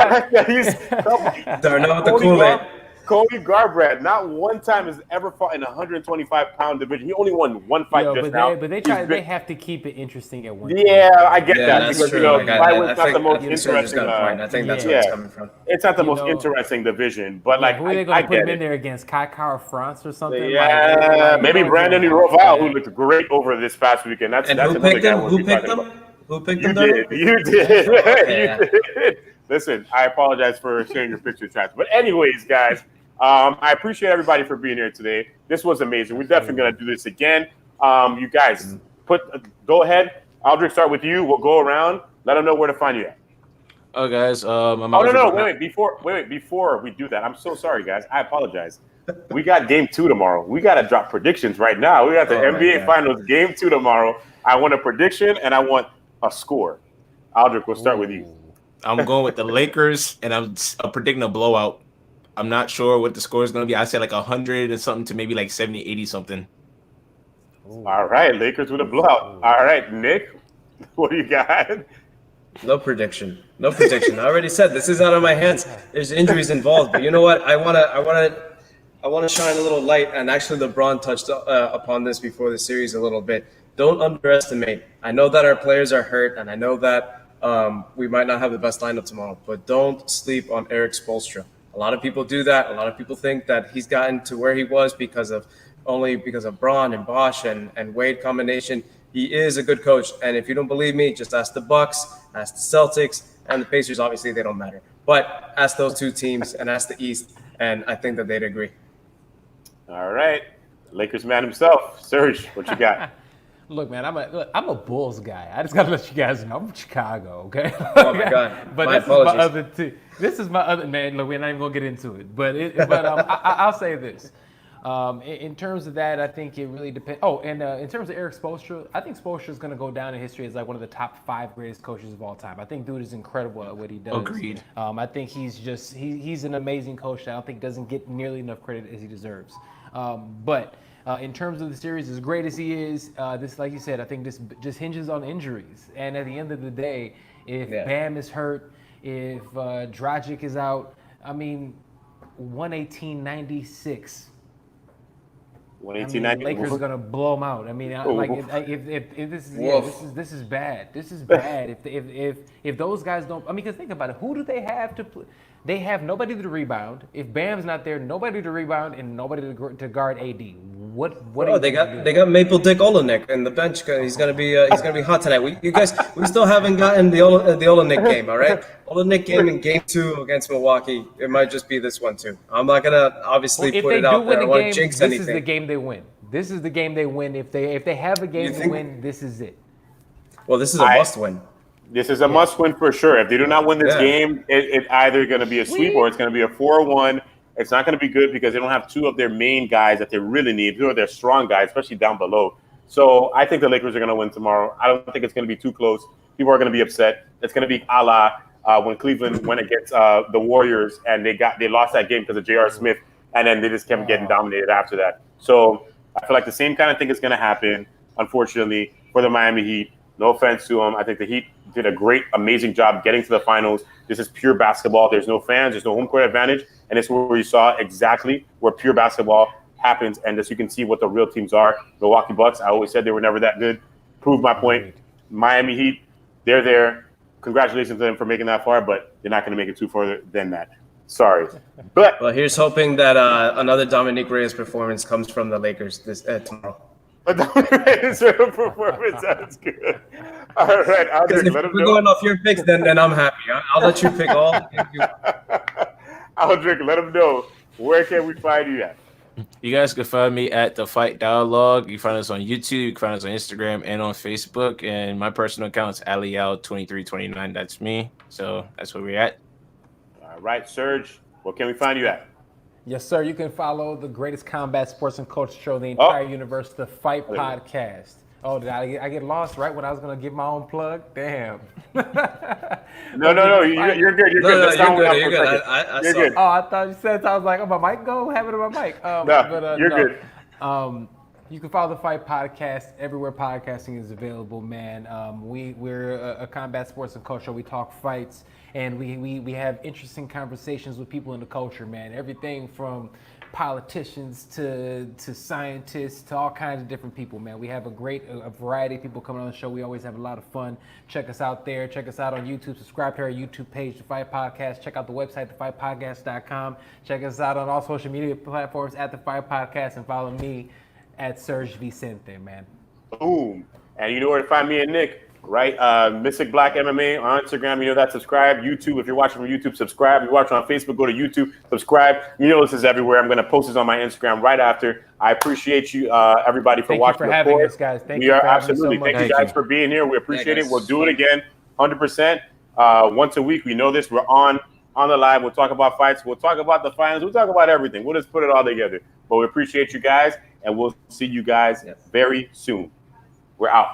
Starting out with the Kool-Aid. Cody Garbrandt, not one time has ever fought in a 125-pound division. He only won one fight now. But they have to keep it interesting at one. Yeah, I get that. That's because true. flyweigh's not the most interesting. I think that's where it's coming from. It's not the most interesting division, but who are they going to put him in there against? Kai Kara France or something? Yeah, maybe Brandon Roval, who looked great over this past weekend. That's another guy. Who picked him? Who picked him? You did. You did. Listen, I apologize for sharing your picture tracks. But anyways, guys, I appreciate everybody for being here today. This was amazing. We're definitely going to do this again. You guys, go ahead. Aldrich, start with you. We'll go around. Let them know where to find you at. Oh, guys. Wait. Before we do that, I'm so sorry, guys. I apologize. We got game 2 tomorrow. We got to drop predictions right now. We got the NBA Finals game 2 tomorrow. I want a prediction and I want a score. Aldrich, we'll start with you. I'm going with the Lakers, and I'm predicting a blowout. I'm not sure what the score is going to be. I say like 100 and something to maybe like 70, 80 something. All right, Lakers with a blowout. All right, Nick, what do you got? No prediction. I already said this is out of my hands. There's injuries involved, but you know what? I want to shine a little light, and actually LeBron touched upon this before the series a little bit. Don't underestimate. I know that our players are hurt, and I know that we might not have the best lineup tomorrow, but don't sleep on Eric Spoelstra. A lot of people do that. A lot of people think that he's gotten to where he was because of Braun and Bosch and Wade combination. He is a good coach, and if you don't believe me, just ask the Bucks, ask the Celtics, and the Pacers. Obviously, they don't matter, but ask those two teams and ask the East, and I think that they'd agree. All right, Lakers man himself, Serge, what you got? Look, man, I'm a Bulls guy. I just gotta let you guys know I'm from Chicago, okay? Oh my God! But my apologies. This is my other man. Look, we're not even gonna get into it, but I'll say this. In terms of that, I think it really depends. Oh, and in terms of Eric Spoelstra, I think Spoelstra is going to go down in history as like one of the top 5 greatest coaches of all time. I think dude is incredible at what he does. Agreed. I think he's an amazing coach that I don't think doesn't get nearly enough credit as he deserves. But in terms of the series, as great as he is, this, like you said, I think this just hinges on injuries. And at the end of the day, if Bam is hurt, if Dragic is out, I mean, 118-96. Lakers are gonna blow them out. I mean, if this is bad. This is bad. If those guys don't, I mean, because think about it. Who do they have to play? They have nobody to rebound. If Bam's not there, nobody to rebound and nobody to guard AD. What? Oh, they got Maple Dick Olenek in the bench. He's gonna be hot tonight. You guys, we still haven't gotten the Olenek game. All right, Olenek game in Game 2 against Milwaukee. It might just be this one too. I'm not gonna obviously put it out there. I want to jinx anything. This is the game they win. This is the game they win. If they have a game to win, this is it. Well, this is a must win. This is a must win for sure. If they do not win this game, it's either going to be a sweep or it's going to be a 4-1. It's not going to be good because they don't have two of their main guys that they really need. Two of their strong guys, especially down below. So I think the Lakers are going to win tomorrow. I don't think it's going to be too close. People are going to be upset. It's going to be a la when Cleveland went against the Warriors and they lost that game because of J.R. Smith, and then they just kept getting dominated after that. So I feel like the same kind of thing is going to happen, unfortunately, for the Miami Heat. No offense to them. I think the Heat did a great, amazing job getting to the finals. This is pure basketball. There's no fans. There's no home court advantage. And it's where you saw exactly where pure basketball happens. And as you can see what the real teams are. Milwaukee Bucks, I always said they were never that good. Proved my point. Miami Heat, they're there. Congratulations to them for making that far, but they're not going to make it too further than that. Sorry. But well, here's hoping that another Dominique Reyes performance comes from the Lakers tomorrow. Performance, that's good. All right, Aldrich, if we're going off your picks, then I'm happy. I'll let you pick all. Aldrich, let them know. Where can we find you at? You guys can find me at The Fight Dialogue. You can find us on YouTube. You can find us on Instagram and on Facebook. And my personal account is Alial2329. That's me. So that's where we're at. All right, Serge, where can we find you at? Yes, sir. You can follow the greatest combat sports and culture show in the entire universe, the Fight Podcast. Oh, did I get lost right when I was going to give my own plug? Damn. No. You're good. You're good. You're good. You're good. Oh, I thought you said so. I was like, oh, my mic go? Have it on my mic. You're good. You can follow the Fight Podcast everywhere podcasting is available, man. We're a combat sports and culture. We talk fights, and we have interesting conversations with people in the culture, man. Everything from politicians to scientists to all kinds of different people, man. We have a variety of people coming on the show. We always have a lot of fun. Check us out there. Check us out on YouTube. Subscribe to our YouTube page, The Fight Podcast. Check out the website, thefightpodcast.com. Check us out on all social media platforms at The Fight Podcast, and follow me at Serge Vicente, man. Boom. And you know where to find me and Nick, right? Mystic Black MMA on Instagram. You know that. Subscribe. YouTube, if you're watching from YouTube, subscribe. If you're watching on Facebook, go to YouTube, subscribe. You know this is everywhere. I'm going to post this on my Instagram right after. I appreciate you, everybody, for watching. Thank you for having us, guys. Thank you for absolutely. having us so much. Thank you guys for being here. We appreciate it. We'll do it again, 100%. Once a week. We know this. We're on the live. We'll talk about fights. We'll talk about the finals. We'll talk about everything. We'll just put it all together. But we appreciate you guys, and we'll see you guys very soon. We're out.